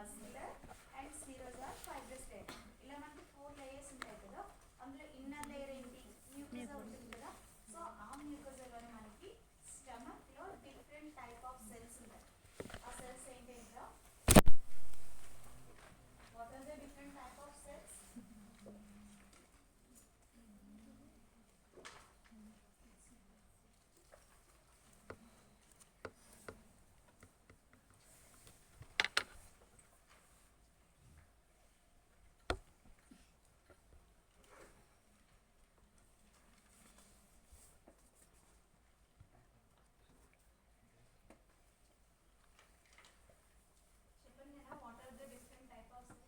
Muscular and serous or fibrous layer. ఇలా మనకి 4 layers ఉంటాయి కదా. అందులో ఇన్నర్ లేయర్ ఏంటి, మ్యూకస్ ఉంటుంది కదా. సో ఆ మ్యూకస్లోనే మనకి స్టమక్ లో డిఫరెంట్ టైప్ ఆఫ్ సెల్స్ ఉంటాయి. ఆ సెల్స్ ఏంటంటే what are the different type of cells? What are the different type of cells?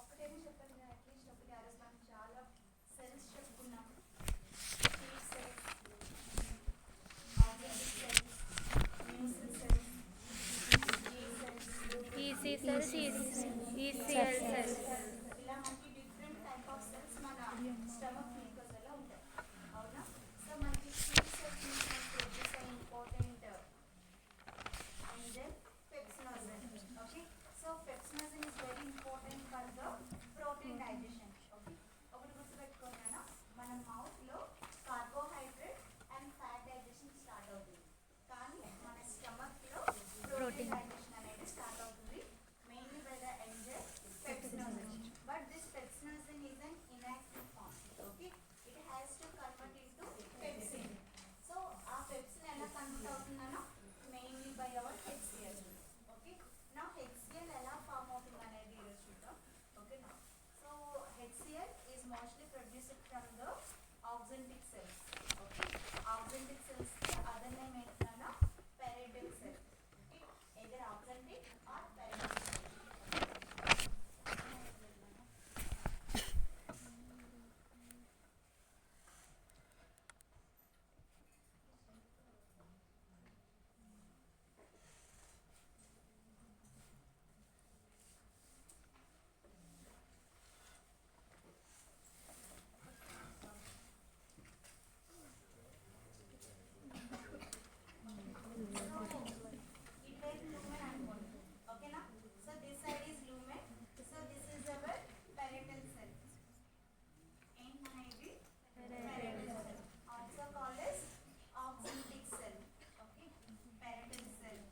ఒక్కటేమో చెప్పండి కదా, అట్లీస్ట్ ఒకటి. ఆ రోజు మనం చాలా సెల్స్ చెప్పుకున్నాం. షీట్ సెల్స్, ఆర్గానిక్ సెల్స్, మ్యూసిల్ cells, G cells, ECL cells. ఇలా మనకి డిఫరెంట్ టైప్ ఆఫ్ సెల్స్ మన స్టమక్ మ్యూకస్లో ఉంటాయి. అవునా? సో మనకి షీట్ సెల్స్ ప్రొడ్యూస్ అయ్యే important enzyme pepsinogen. Okay, so pepsinogen is very important for the protein digestion. Okay, ఒకటి గుర్తుపెట్టుకున్నాను, మన మౌత్ లో carbohydrate and fat digestion start అవుతుంది, కానీ మన స్టమక్ లో ప్రోటీన్ డైజెషన్ అనేది స్టార్ట్ అవుతుంది, mainly by the enzyme pepsinogen. But this pepsinogen is an inactive form. Okay, it has to convert into pepsin. So ఆ pepsin ఎలా convert అవుతుందనో mainly by our HCl. Okay, నా HCl ఎలా form అవుతుంది అనేది ఈరోజు చూద్దాం. ఓకేనా? So HCl is mostly produced from the oxyntic cells. Okay, oxyntic cells other name ఏంటన్నా parietal cell. Okay, either oxyntic or parietal cell. ఓకేనా? So this side is lumen. So this is our parietal cell. ఏంటనేది parietal cell, also called as oxyntic cell. Okay, parietal cell.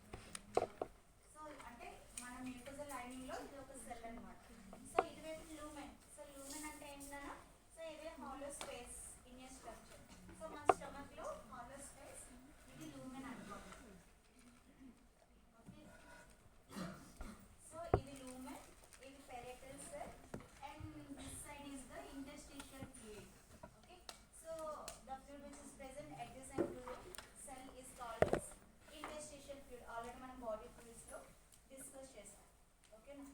So అంటే మన మ్యూకసల్ lining లో ఇది ఒక cell అన్నమాట. So ఇటువైపు lumen. So lumen అంటే ఏంటన్నా, సో ఇదే hollow space in a structure. So మన స్టమక్ లో హాలో స్పేస్, ఇది లూమెన్ అనుకోండి. ఓకే, సో ఇది lumen, ఇది parietal cell, and this side is the interstitial fluid. Okay, so the fluid which is present adjacent to the cell is called as interstitial fluid. Already మనం body fluids లో discuss చేసాం. ఓకేనా?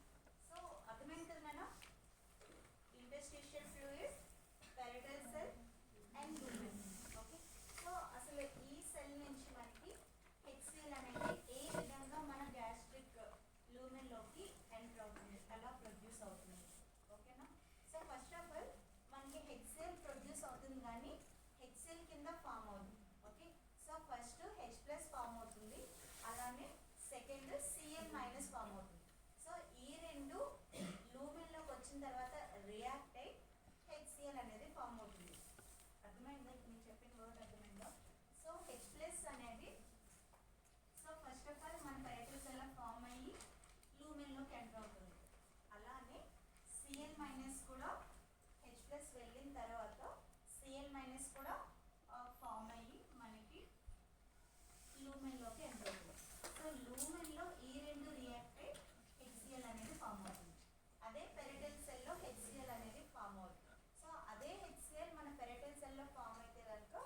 So అర్థమైంది కదా నాన్న, interstitial fluid, parietal cell and lumen. Okay, so అసలు ఈ cell నుంచి మనకి HCl అనేది ఏ విధంగా మన గ్యాస్ట్రిక్ లూమెన్ లోకి ఎంటర్ అవుతుంది, అలా ప్రొడ్యూస్ అవుతుంది. ఓకేనా? సో ఫస్ట్ ఆఫ్ ఆల్ మనకి HCl ప్రొడ్యూస్ అవుతుంది, కానీ HCl కింద ఫామ్ అవుతుంది. Okay, so first H+ form అవుతుంది, అలానే సెకండ్ Cl- ఫామ్ అవుతుంది. సో ఈ రెండు లూమెన్ లోకి వచ్చిన తర్వాత రియాక్ట్ అయి HCl అనేది ఫామ్ అవుతుంది. అర్థమైందా? మీకు చెప్పిన వర్డ్ అర్థమైందా? సో H+ అనేది, సో ఫస్ట్ ఆఫ్ ఆల్ మన పెరైటల్ సెల్ లో ఫామ్ అయ్యి లూమెన్ లోకి ఎంటర్ అవుతుంది. అలానే Cl- కూడా H+ వెళ్ళిన తర్వాత Cl- కూడా ఫామ్ అయ్యి మనకి లూమెన్ లోకి ఎంటర్ అవుతుంది. సో లూమెన్ లో ఈ రెండు రియాక్ట్ అయ్యి HCl అనేది ఫామ్ అవుతుంది. అదే పెరైటల్ సెల్ లో HCl అనేది ఫామ్ అవుతుంది. సో అదే HCl మన పెరైటల్ సెల్ లో ఫామ్ అయితే కనుక,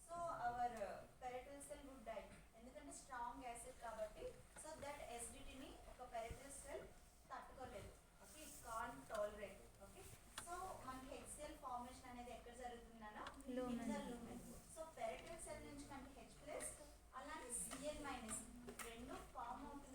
so our parietal cell would die, ఎందుకంటే స్ట్రాంగ్ యాసిడ్ కాబట్టి. సో దట్ ఎసిడిటీని ఒక పెరైటల్ సెల్ తట్టుకోలేదు. Okay, can't tolerate. Okay, so మనకి HCl ఫార్మేషన్ అనేది ఎక్కడ జరుగుతుందన్నా లూమెన్. సో పెరైటల్ సెల్ నుంచి మనకి H+, అలానే Cl- రెండు ఫామ్ అవుతుంది.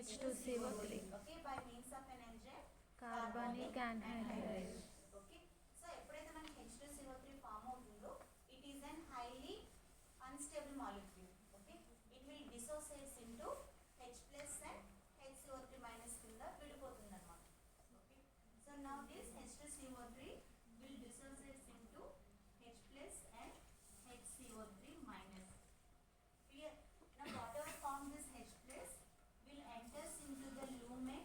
H2CO3. Okay, by means of an enzyme Carbonic anhydrase. Okay, so ఎప్పుడైతే మనకి H2CO3 ఫామ్ అవుతుందో it is an highly unstable molecule. Okay, it will dissociate into H plus and HCO3 minus కింద విడిపోతుంది అన్నమాట. Okay, so now this H2CO3 will dissociate into H plus and HCO3 minus. Clear? Now whatever form this H plus will enters into the lumen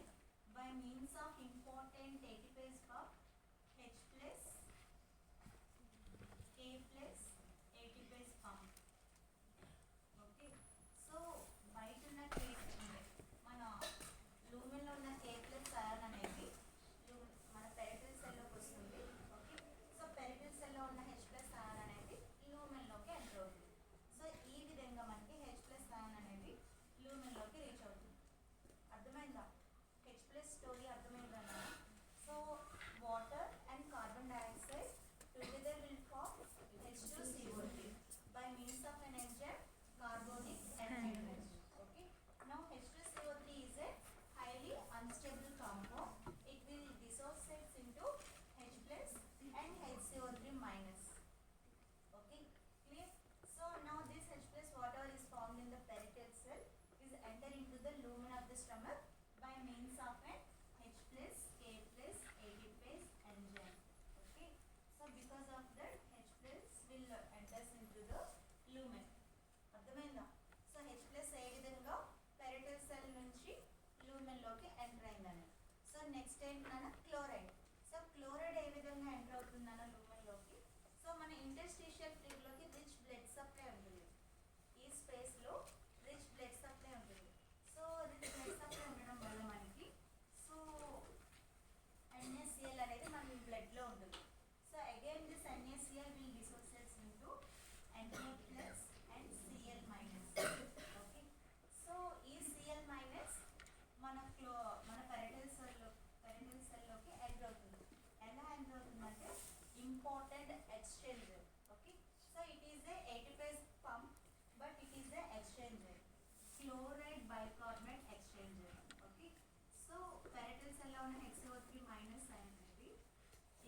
by means of important ATPase of H plus K plus ATPase pump. Okay, so బయట ఉన్న మన lumen లో ఉన్న K plus ion అనేది మన peripheral cell లోకి వస్తుంది. Okay, so peripheral cell లో ఉన్న H plus ion అనేది lumen లోకి ఎంటర్ అవుతుంది. సో ఈ విధంగా మనకి H plus ion అనేది lumen లోకి రీచ్ అవుతుంది. అర్థమైందా? H plus స్టోరీ అర్థమైందా? So water and carbon dioxide together will form H2CO3 by means of an enzyme carbonic anhydrase. Okay, now H2CO3 is a highly unstable compound. It will dissociate into H plus and HCO3 minus. Okay, clear? So now this H plus whatever is formed in the parietal cell is enter into the lumen of the stomach by means of an H plus K plus ATPase enzyme. Okay, so because of that H plus will enters into the lumen. అర్థమైందా? So H plus ఏ విధంగా parietal cell నుంచి lumen లోకి enter అయిందని. So next ఏంటన్నా chloride. So chloride ఏ విధంగా enter అవుతుందన్న lumen లోకి? So మన ఇంటర్స్టిషియల్ ఫ్లూయిడ్ లోకి రిచ్ బ్లడ్ సప్లై ఉంటుంది. ఈ స్పేస్ లో రిచ్ బ్లడ్ సప్లై ఉంటుంది. సో రిచ్ బ్లడ్ సప్లై ఉండడం వల్ల మనకి సో NaCl అనేది మన బ్లడ్ లో ఉంటుంది. So again this NaCl will dissociate into Na plus and Cl minus. Okay, so ఈ Cl minus మన పెరిటల్ సెల్ లోకి ఎంటర్ అవుతుంది. ఎలా ఎంటర్ అవుతుందంటే important exchanger. Okay, so it is a ATPase pump but it is a exchanger, chloride bicarbonate exchanger. Okay, so parietal cell లో ఉన్న HCO3 minus అనేది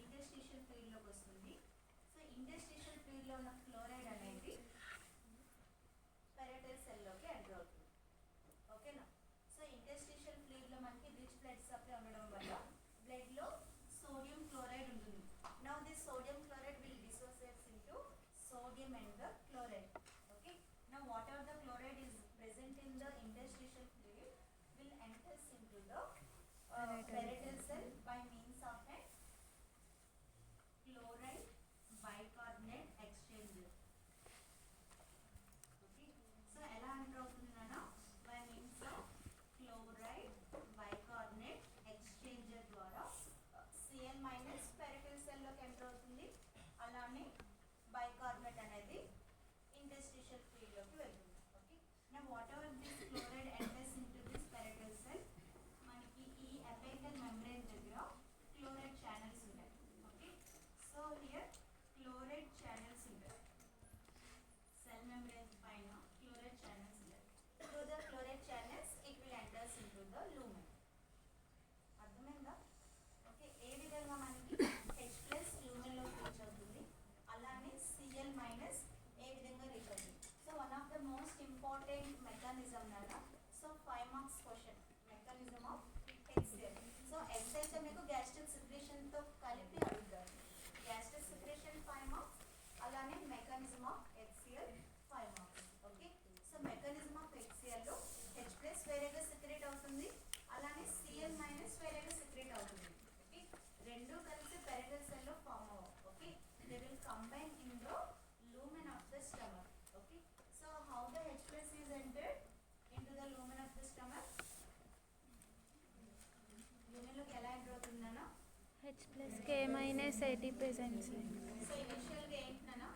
interstitial fluid లోకి వస్తుంది. సో ఇంటర్స్టిషియల్ ఫ్లూయిడ్ లో ఉన్న క్లోరైడ్ అనేది పెరిటల్ సెల్ లోకి enter అవుతుంది. ఓకేనా? సో ఇంటర్స్టిషియల్ ఫ్లూయిడ్ లో మనకి రిచ్ బ్లడ్ సప్లై ఉండడం వల్ల బ్లడ్ లో సోడియం క్లోరైడ్ ఉంటుంది. Now this sodium chloride will dissociate into sodium and the chloride. Okay, now whatever the chloride is present in the interstitial fluid will enters into the parietal cell by means of a chloride bicarbonate exchanger. Okay, so ఎలా enter అవుతుందన్న by means of chloride bicarbonate exchanger ద్వారా Cl minus parietal cell లోకి enter అవుతుంది. అలానే bicarbonate అనేది interstitial fluid లోకి వెళ్తుంది. Okay, now whatever this chloride enters into this parietal cell మనకి ఈ అపెండల్ మెంబ్రేన్ దగ్గర క్లోరైడ్ ఛానల్స్ ఉంటాయి. Okay, so here chloride channels ఉంటాయి. సెల్ మెంబ్రేన్ పైన క్లోరైడ్ ఛానల్స్ ఉంటాయి. Through the chloride channels it will enters into the lumen. అర్థమైందా? Okay, ఏ విధంగా మనకి H plus lumen లోకి రీచ్ అవుతుంది, అలానే Cl minus ఏ విధంగా రీచ్ అవుతుంది. So one of the most important mechanism నానా. So 5 marks question mechanism of HCl. So ఎస్ అయితే మీకు గ్యాస్ట్రిక్ సెక్రేషన్ తో కలిపి అడుగుతారు. గ్యాస్ట్రిక్ సెక్రేషన్ 5 మార్క్స్, అలానే mechanism of HCl 5 marks. Okay, so mechanism of HCl లో H plus వేరేగా సెక్రేట్ అవుతుంది, అలానే Cl minus వేరేగా సెక్రేట్ అవుతుంది. ఓకే, రెండు కలిసి పెరిటల్ సెల్ లో ఫామ్ అవ్వవు. Okay, they will combine in the lumen of the stomach. Okay, so how the H plus is entered into the lumen of the stomach? lumen లోకి ఎలా enter అవుతుందన్నా? H plus K minus ATPase enzyme. So initial గా ఏంటన్నా?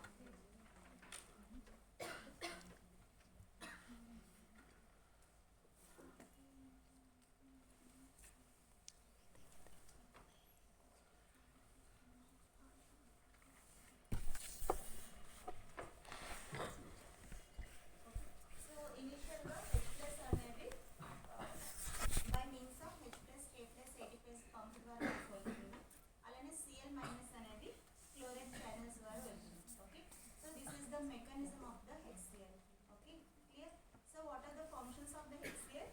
So initial గా H plus అనేది mechanism of the HCl. Okay, clear? So what are the functions of the HCl?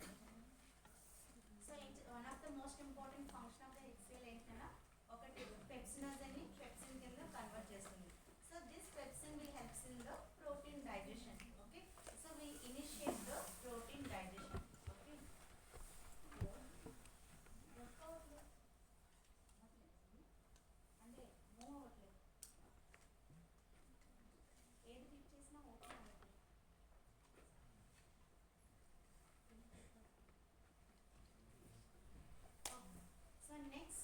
So one of the most important function of the HCl ఏంటన్నా ఒకటి pepsinogen ని pepsin కింద convert చేస్తుంది. So this pepsin will helps in the protein digestion. Okay, so we initiate the protein digestion. Okay, అంటే move అవ్వట్లేదు, ఏది click చేసినా open అవ్వట్లేదు. So next,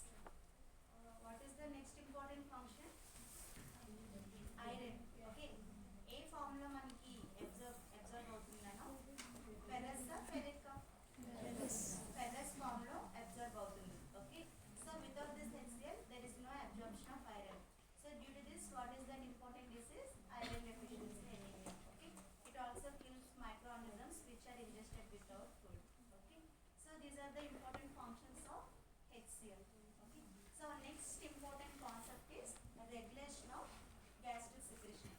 what is the next important function? Iron. Okay, ఏ form లో మనకి absorb అవుతుందనో ferrous ferric ferrous form లో అబ్జర్వ్ అవుతుంది. Okay, so without this HCl there is no absorption of iron. So due to this, what is the important disease? Iron deficiency anemia. Okay, it also kills microorganisms which are ingested without food. Okay, so these are the important functions of HCl. Okay, so next important concept is regulation of gastric secretion.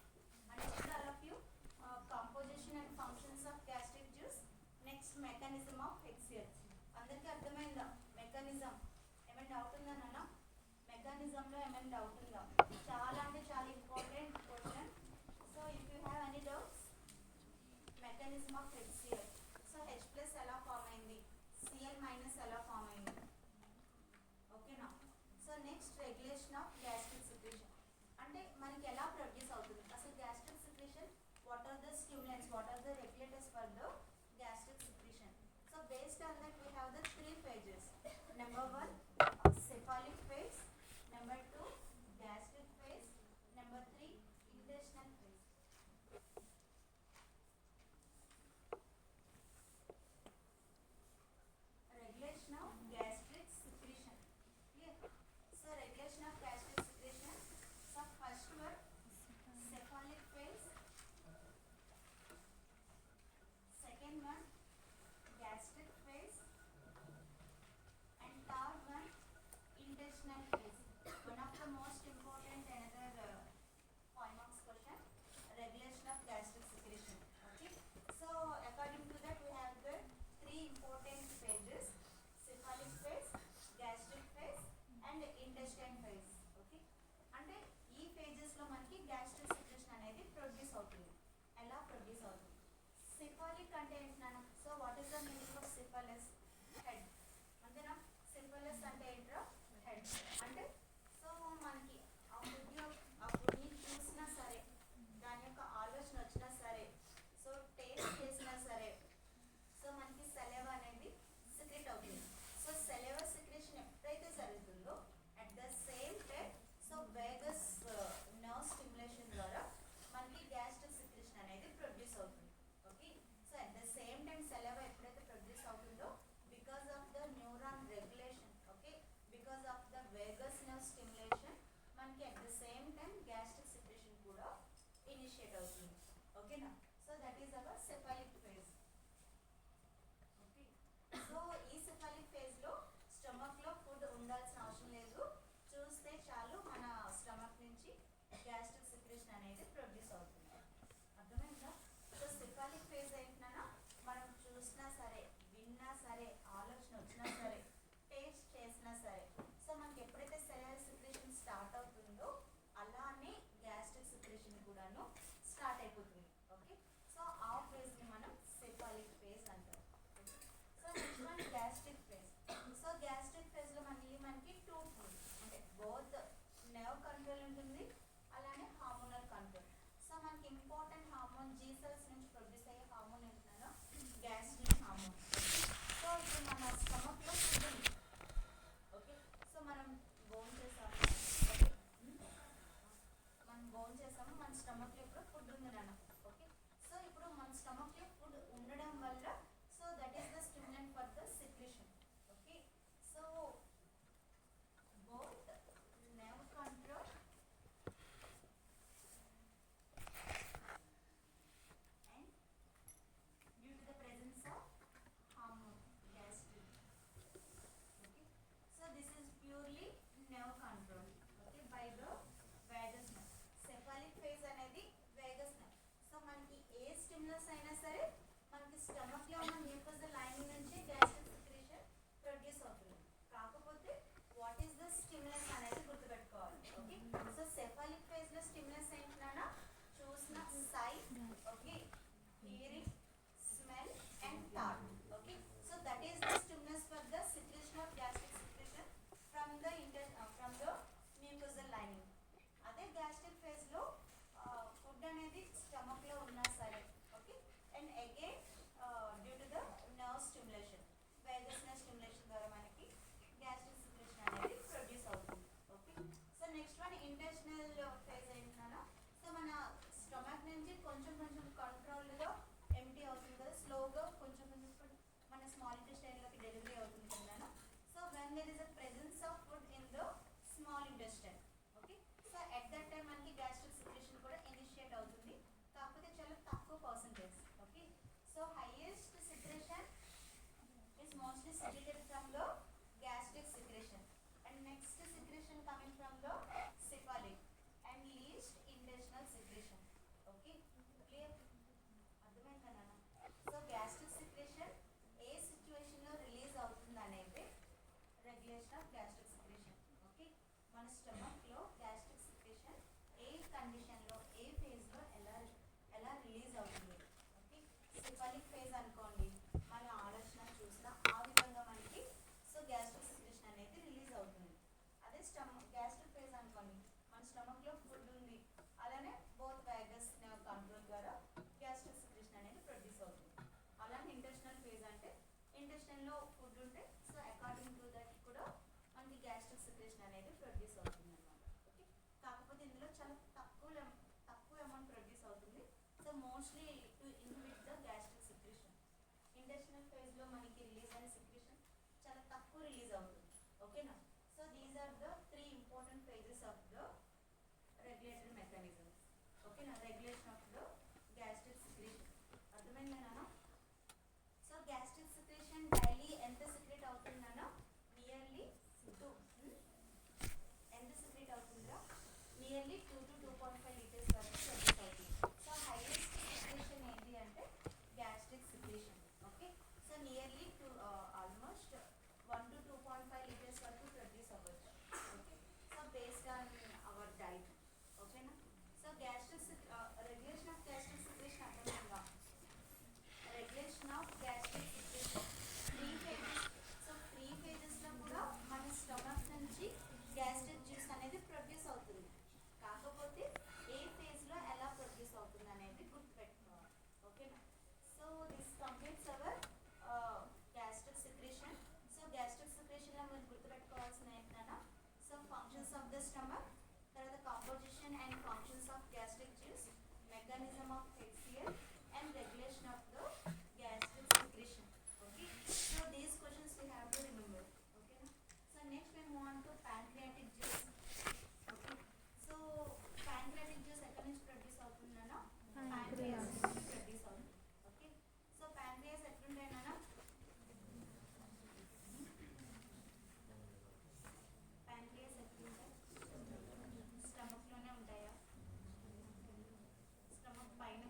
Understood all of you? Composition and functions of gastric juice. Next, mechanism of HCl. అందరికీ అర్థమైందా? Mechanism ఏమైనా doubt ఉందా నాన్న? మెకానిజంలో ఏమైనా doubt ఉందా? చాలా అంటే చాలా important question. So if you have any doubts, mechanism of HCl. So H plus ఎలా ఫామ్ అయింది, Cl మైనస్ ఎలా ఫామ్ అయింది, ఓకేనా? So next, regulation of gastric secretion. అంటే మనకి ఎలా ప్రొడ్యూస్ అవుతుంది అసలు gastric secretion? What are the stimulants, what are the regulators for the gastric secretion? So based on that we have the 3 phases. Number 1, cephalic phase. Number 2, gastric phase. Number 3, intestinal phase. Regulation of gastric secretion. Clear? So regulation of gastric secretion. So first one, cephalic phase. Second one, gastric phase. And third one, intestinal phase. One of the most important another 5 marks question, regulation of gastric secretion. Okay, so according to that we have the 3 important phases: cephalic phase, gastric phase and intestine phase. Okay, అంటే ఈ phases లో మనకి gastric secretion అనేది produce అవుతుంది. ఎలా produce అవుతుంది? cephalic అంటే ఏంటన్నా? So what is the meaning of cephalus? Head అంతేనా? cephalus అంటే ఏంట్రా? హెడ్. అంటే సో మనకి ఆ ఫుడ్ని చూసినా సరే, దాని యొక్క ఆలోచన వచ్చినా సరే, సో టేస్ట్ చేసినా సరే, సో మనకి సెలైవా అనేది సెక్రెట్ అవుతుంది. సో సెలైవా సెక్రేషన్ ఎప్పుడైతే జరుగుతుందో at the same time so vagus nerve stimulation ద్వారా మనకి గ్యాస్ట్రిక్ సెక్రేషన్ అనేది ప్రొడ్యూస్ అవుతుంది. Okay, so at the same time saliva ఎప్పుడైతే ప్రొడ్యూస్ అవుతుందో because of the neuron regulation, okay, because of the vagus nerve stimulation మనకి at the same time gastric secretion కూడా initiate అవుతుంది. ఓకేనా? So that is our cephalic phase. Okay, so ఈ cephalic phase లో stomach లో food ఉండాల్సిన అవసరం లేదు, చూస్తే చాలు మన స్టమక్ నుంచి గ్యాస్ట్రిక్ సెక్రేషన్ అనేది ప్రొడ్యూస్ అవుతుంది. అర్థమైందా? సో cephalic phase ఏంటన్నా, మనం చూసినా సరే, విన్నా సరే, ఆలోచన వచ్చినా సరే, టేస్ట్ చేసినా సరే, సో మనకి ఎప్పుడైతే సెలైవల్ సెక్రేషన్ స్టార్ట్ అవుతుందో అలానే గ్యాస్ట్రిక్ సెక్రేషన్ కూడాను స్టార్ట్ అయిపోతుంది. ఓకే, సో ఆ ఫేజ్ ని మనం cephalic phase అంటాం. So next one, gastric phase. So gastric phase లో మనకి 2 ఫుడ్స్ అంటే బోత్ నర్వ్ కంట్రోల్ ఉంటుంది, అలానే హార్మోనల్ కంట్రోల్. సో మనకి ఇంపార్టెంట్ హార్మోన్ జీ సెల్స్ నుంచి ప్రొడ్యూస్ అయ్యే హార్మోన్ ఏంటన్నా, గ్యాస్ట్రిన్ హార్మోన్. సో ఇప్పుడు మన స్టమక్ లో ఫుడ్ ఉంది. ఓకే, సో మనం బోన్ చేసాము. ఓకే, మనం బోన్ చేసాము, మన స్టమక్ లో ఇప్పుడు ఫుడ్ ఉంది నాన్న. ఓకే, సో ఇప్పుడు మన స్టమక్ లో ఫుడ్ ఉండడం వల్ల so that is the stimulant for the secretion. Okay, so both nerve control and due to the presence of hormone gastrin. Okay, so this is purely nerve control. Okay, by the vagus nerve. Cephalic phase అనేది vagus nerve. Stimulus అయినా సరే మనకి stomach లో ఉన్న mucus lining నుంచి gastric secretion produce అవుతుంది. కాకపోతే what is the stimulus అనేది గుర్తుపెట్టుకోవాలి. ఓకే, సో సెఫాలిక్ ఫేజ్ లో స్టిమ్యులస్ ఏంటన్నా చూసిన sight, okay, hearing, smell and thought. Okay, so that is the stimulus for the secretion of gastric secretion from the mucus lining. అదే gastric phase లో food అనేది stomach లో ఉన్నా సరే, okay, and again due to the nerve stimulation, Vegas nerve stimulation ద్వారా మనకి gastric secretion అనేది produce అవుతుంది. Okay, so next one intestinal phase ఏంటన్నా, సో మన స్టమక్ నుంచి కొంచెం కొంచెం కంట్రోల్గా ఎంటీ అవుతుంది కదా, స్లోగా కొంచెం కొంచెం మన స్మాల్ ఇంటెస్టైన్ లోకి డెలివరీ అవుతుంది కదా. So when there is a presence of food in the small intestine, okay, so at that time మనకి గ్యాస్ట్రిక్ సెక్రేషన్ కూడా ఇనిషియేట్ అవుతుంది, కాకపోతే చాలా తక్కువ percentage. Okay, so highest secretion is mostly secreted from the gastric secretion, and next secretion coming from the cephalic and least intestinal secretion. Okay, clear? అర్థమైందా నాన్న? So gastric secretion ఏ situation లో release అవుతుంది అనేది regulation of gastric secretion. Okay, మన stomach లో gastric secretion ఏ condition లో ఏ phase లో ఎలా రిలీజ్ అవుతుంది. ఓకే, సిఫాలిక్ ఫేజ్ అనుకోండి, మన ఆలోచన చూసిన ఆ విధంగా మనకి సో గ్యాస్ట్రిక్ సెక్రేషన్ అనేది రిలీజ్ అవుతుంది. అదే గ్యాస్ట్రిక్ ఫేజ్ అనుకోండి, మన స్టమక్ లో ఫుడ్ ఉంది, అలానే బోత్ వేగస్ కంట్రోల్ ద్వారా గ్యాస్ట్రిక్ సెక్రేషన్ అనేది ప్రొడ్యూస్ అవుతుంది. అలానే ఇంటెస్టినల్ ఫేజ్ అంటే ఇంటెస్టిన్ లో ఫుడ్ ఉంటే సో అకార్డింగ్ టు దట్ కూడా మనకి గ్యాస్ట్రిక్ సెక్రేషన్ అనేది ప్రొడ్యూస్ అవుతుంది అన్నమాట. ఓకే, కాకపోతే ఇందులో చాలా తక్కువ అమౌంట్ ప్రొడ్యూస్ అవుతుంది. So mostly to inhibit the gastric secretion. Intestinal phase లో మనకి రిలీజ్ అయిన సెక్రేషన్ చాలా తక్కువ రిలీజ్ అవుతుంది. ఓకేనా, so these are the 3 important phases of the regulatory mechanisms. ఓకేనా, regulation of the gastric secretion. అర్థమైందేనా? సో గ్యాస్ట్రిక్ సెక్రేషన్ డైలీ ఎంత సెక్రేట్ అవుతుందన్నా, నియర్లీ 2 ఎంత సెక్రేట్ అవుతుందా, నియర్లీ 2 to 2.5 లీటర్స్ వరకు ప్రొడ్యూస్ అవుతుంది. సో హైయెస్ట్ సెక్రేషన్ ఏంటి అంటే gastric secretion. Okay, so nearly almost 1 to 2.5 litres వరకు ప్రొడ్యూస్ అవ్వచ్చు. Okay, so based on our diet. ఓకేనా, so gastric regulation of gastric secretion అర్థమైందా? Regulation of gastric secretion 3 phases. So 3 phases లో కూడా మన stomach నుంచి గ్యాస్ట్రిక్ జ్యూస్ అనేది produce అవుతుంది. కాకపోతే ఏ ఫేజ్ లో ఎలా ప్రొడ్యూస్ అవుతుంది అనేది గుర్తుపెట్టుకోవాలి. ఓకేనా, so this completes our gastric secretion. So gastric secretion లో మనం గుర్తుపెట్టుకోవాల్సిన ఏంటన్నా, so functions of the stomach, తర్వాత composition and functions of gastric juice, mechanism of HCl and regulation of the gastric secretion. Okay, so these questions we have to remember. Okay, so next we move on to pancreatic juice. Okay, so pancreatic juice ఎక్కడి నుంచి produce అవుతుందన్నా, pancreas నుంచి produce అవుతుంది. Okay, so pancreas ఎట్లుంటాయన్నా, pancreas ఎట్లుంటాయి, stomach లోనే ఉంటాయా, stomach పైన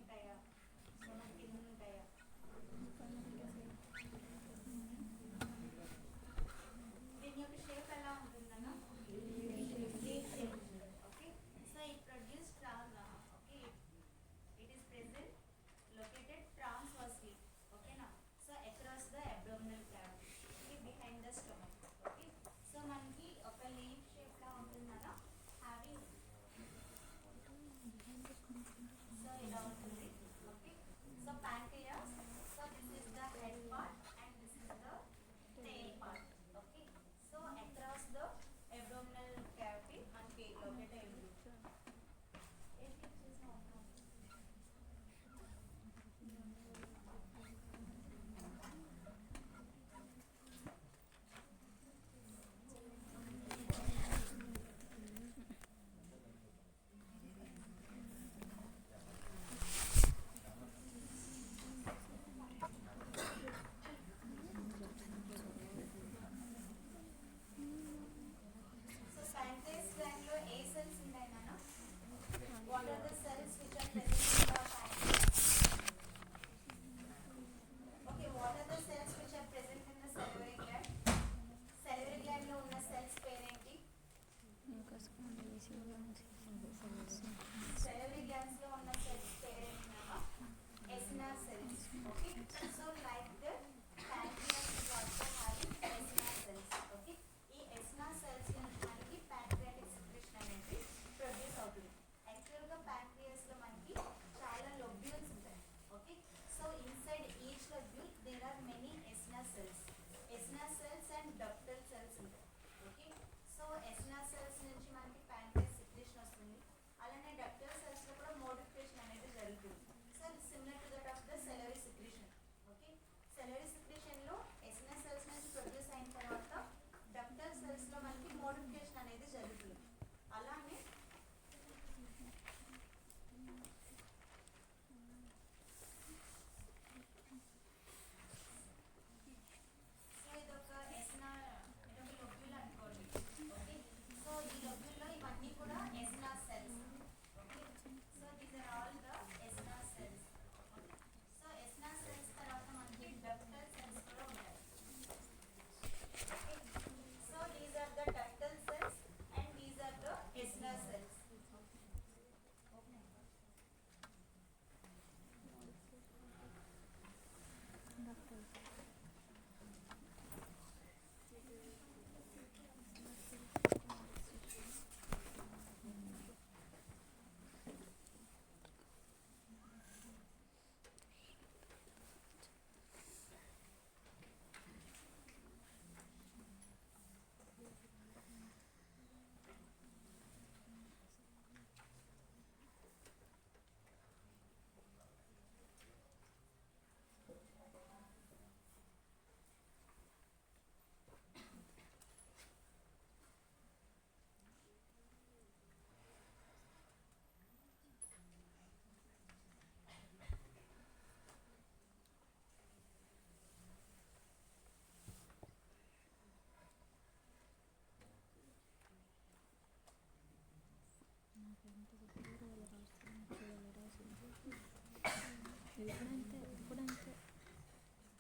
ఇప్పుడు అంతే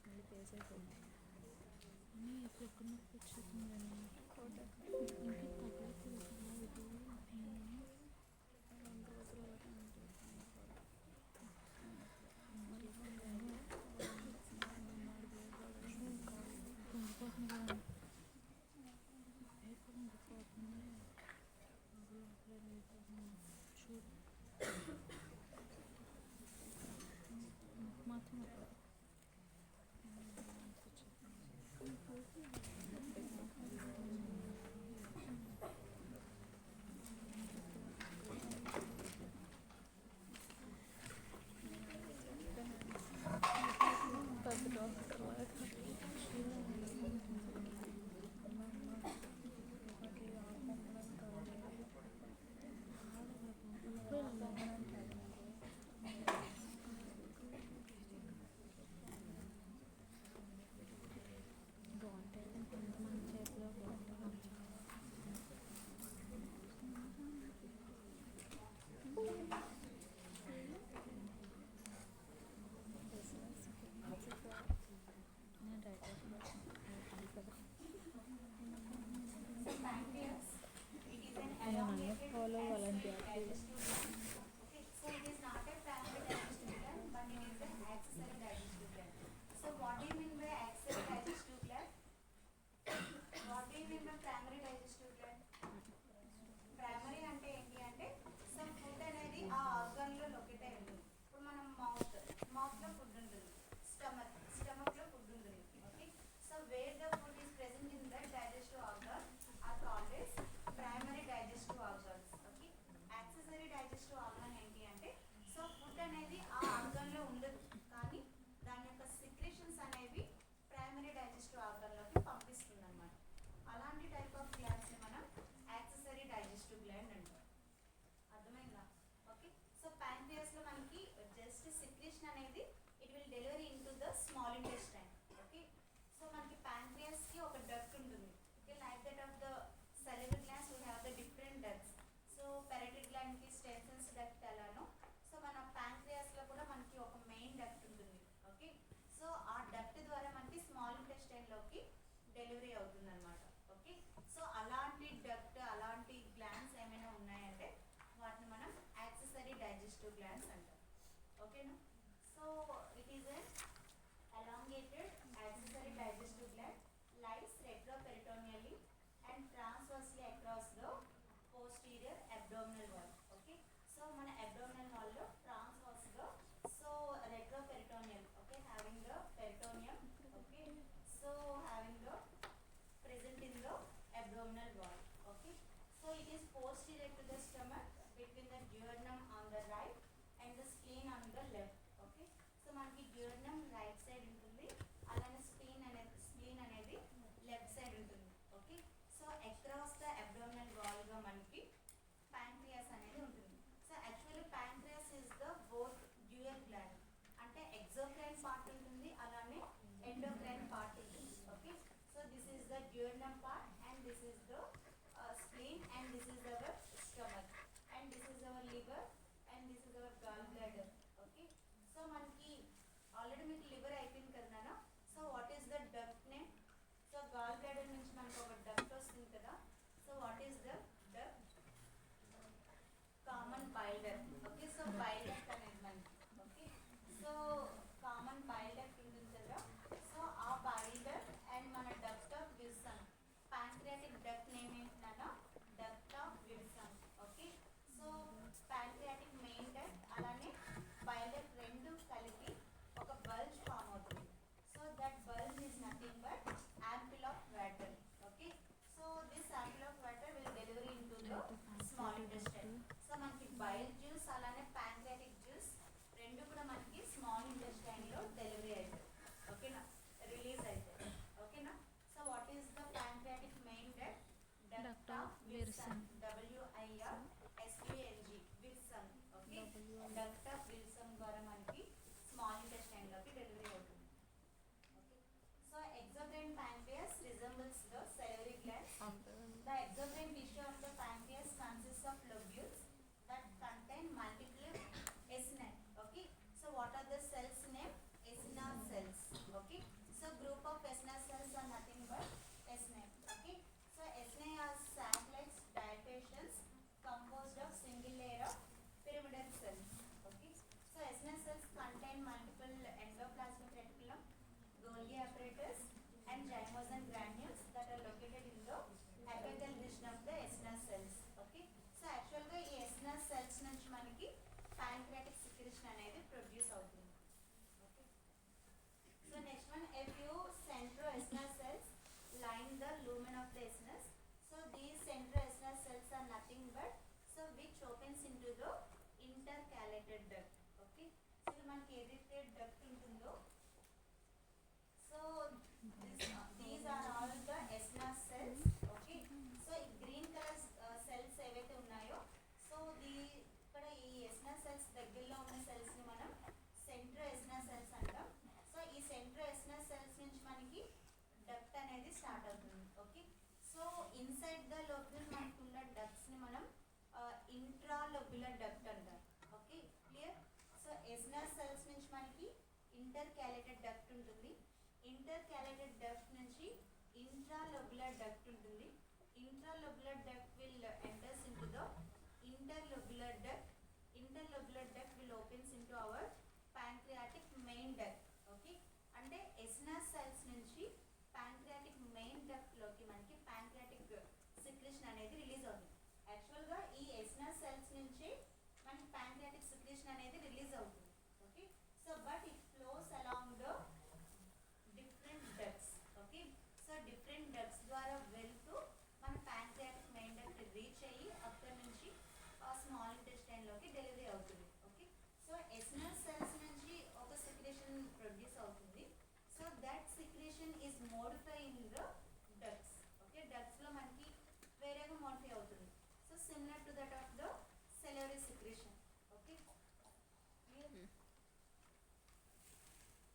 మళ్ళీ ఫేస్ అయిపోయింది అని ఇప్పుడు ఎక్కడ నొప్పి వచ్చేసిందని ఇంకా తగ్గలేదు ఇది 2 రోజులు అలాగే చూడు మాత్రం బాగుంటాయి కొంతమంది చేతిలో బాగుంటుంది నేను రైట్ కదా So pancreas, it is an నేను elongated follow and volunteer. digestive gland. Okay, so it is not a primary digestive gland, but it is an accessory digestive gland. So what do you mean by accessory digestive gland? What do you mean by primary digestive gland? Primary అంటే ఏంటి అంటే so food అనేది ఆ ఆర్గాన్లో locate అయి ఉంటుంది. ఇప్పుడు మనం మౌత్లో ఫుడ్ ఉంటుంది, స్టమక్లో ఫుడ్ ఉంటుంది. Okay, so where the food is present in the digestive organ are called as primary digestive organs. Okay, accessory digestive organ ఏంటి అంటే సో ఫుడ్ అనేది ఆ ఆర్గాన్లో ఉండదు, కానీ దాని యొక్క సిక్రెషన్స్ అనేవి ప్రైమరీ డైజెస్టివ్ ఆర్గాన్లోకి పంపిస్తుంది అనమాట. అలాంటి టైప్ ఆఫ్ గ్లాండ్స్ని మనం యాక్సెసరీ డైజెస్టివ్ గ్లాండ్ అంటారు. అర్థమైందా? ఓకే, సో ప్యాంక్రియాస్లో మనకి జస్ట్ సిక్రేషన్ అనేది it will delivery in to the small intestine. Okay, so మనకి ప్యాంక్రియాస్కి ఒక డక్ట్ ఉంటుంది. Okay, like that of the salivary glands we have the different ducts. So parotid గ్లాండ్కి స్టెన్సిల్స్ డక్ట్ ఎలానో so మన ప్యాంక్రియాస్లో కూడా మనకి ఒక మెయిన్ డక్ట్ ఉంటుంది. ఓకే, సో ఆ డక్ట్ ద్వారా మనకి స్మాల్ ఇంటెస్టైన్లోకి డెలివరీ అవుతుంది అనమాట. ఓకే, సో అలాంటి డక్ట్ అలాంటి గ్లాండ్స్ ఏమైనా ఉన్నాయంటే వాటిని మనం యాక్సెసరీ డైజెస్టివ్ గ్లాండ్స్ అంటాం. ఓకేనా? So it is a elongated accessory digestive gland lies retroperitoneally and transversely across the posterior abdominal wall. Okay, so మన abdominal wall లో transverse గా so retroperitoneal, okay, having the peritoneum, okay, so having the present in the abdominal wall. Okay, so it is posterior to the stomach between the duodenum on the right and the spleen on the left. Okay, so మనకి duodenum right side ఉంటుంది, అలానే spleen అనేది left side ఉంటుంది. Okay, so across the abdominal wall గా మనకి pancreas అనేది ఉంటుంది. So actually pancreas is the both dual gland, అంటే ఎగ్జోక్రైన్ పార్ట్ ఉంటుంది, అలానే ఎండోక్రైన్ పార్ట్ ఉంటుంది. Okay, so this is the duodenum part and this is the spleen and this is our stomach and this is our liver and this is our gallbladder. Okay, so మనకి already మీకు liver అయిపోయింది కదా నాన్న. So what is the duct name? So gallbladder నుంచి మనకు ఒక duct వస్తుంది కదా. So what is the duct? Common bile duct. Okay, so bile duct అనేది మనకి. Okay, so common bile duct ఉంటుంది కదా. సో ఆ బైల్ డక్ట్ అండ్ మన duct of Wilson, pancreatic duct name ఏంటి నాన్న? Duct of Wilson. Okay, so pancreatic main duct అలానే bile duct రెండు కలిపి ఒక బల్జ్ ఫామ్ అవుతుంది. So that bulge is nothing but ample of water. Okay, so this ample of water will deliver into the small intestine. So మనకి bile juice అలానే pancreatic juice రెండు కూడా మనకి స్మాల్ ఇంటెస్టైన్ లో డెలివరీ అవుతాయి. ఓకేనా, release అవుతాయి. ఓకేనా, so what is the pancreatic main duct? Duct of Wilson, WIRSUNG, Wilson. Okay, duct of Wilson ద్వారా మనకి స్మాల్ ఇంటెస్టైన్ లోకి డెలివరీ అవుతుంది. So exocrine pancreas resembles the salivary gland. The exocrine tissue of the pancreas consists of lobules that contain multiple acini. Okay, so what are the cells Golgi apparatus and zymosin granules that are located in the apical region of the eosinophil cells. Okay, so actual గా ఈ eosinophil cells నుంచి మనకి pancreatic secretion అనేది produce అవుతుంది. Okay, so next one, a few centroeosinophil cells line the lumen of the eosinophs. So these centroeosinophil cells are nothing but so which opens into the intercalated duct. Okay, so మనకి ఏదైతే duct ఉంటుందో so these are all the eosinophil cells. Okay, so ఈ green color cells ఏవైతే ఉన్నాయో so ఇక్కడ ఈ eosinophil cells దగ్గరలో ఉన్న cells ని మనం centroeosinophil cells అంటాం. సో ఈ centroeosinophil cells నుంచి మనకి duct అనేది స్టార్ట్ అవుతుంది. ఓకే, సో ఇన్సైడ్ ద లోబ్యుల్ మనకు ఉన్న ducts ని మనం ఇంట్రాలోబ్యులర్ duct అంటాం. Okay, clear. So eosinophil cells నుంచి మనకి ఇంటర్కాలేటెడ్ duct ఉంటుంది. ఇంటర్కాలేటెడ్ duct నుంచి ఇంట్రాలోబ్యులర్ duct ఉంటుంది. ఇంట్రాలోబ్యులర్ duct will enters into the interlobular duct. Interlobular duct will opens into our pancreatic main duct. Okay, అంటే eosinophil cells నుంచి pancreatic main duct లోకి మనకి pancreatic secretion అనేది రిలీజ్ అవుతుంది. యాక్చువల్ గా ఈ eosinophil cells నుంచి మనకి pancreatic secretion అనేది రిలీజ్ అవుతుంది. Okay, so but it flows along the different ducts. Okay, so different ducts ద్వారా వెళ్తూ మన pancreatic main duct రీచ్ అయ్యి అక్కడ నుంచి స్మాల్ ఇంటెస్టైన్ లోకి డెలివరీ అవుతుంది. ఓకే, సో eosinophil cells నుంచి ఒక secretion ప్రొడ్యూస్ అవుతుంది. So that secretion is modified in the ducts. Okay, ducts లో మనకి వేరేగా మోడిఫై అవుతుంది. So similar to that of the salivary secretion. Okay, clear?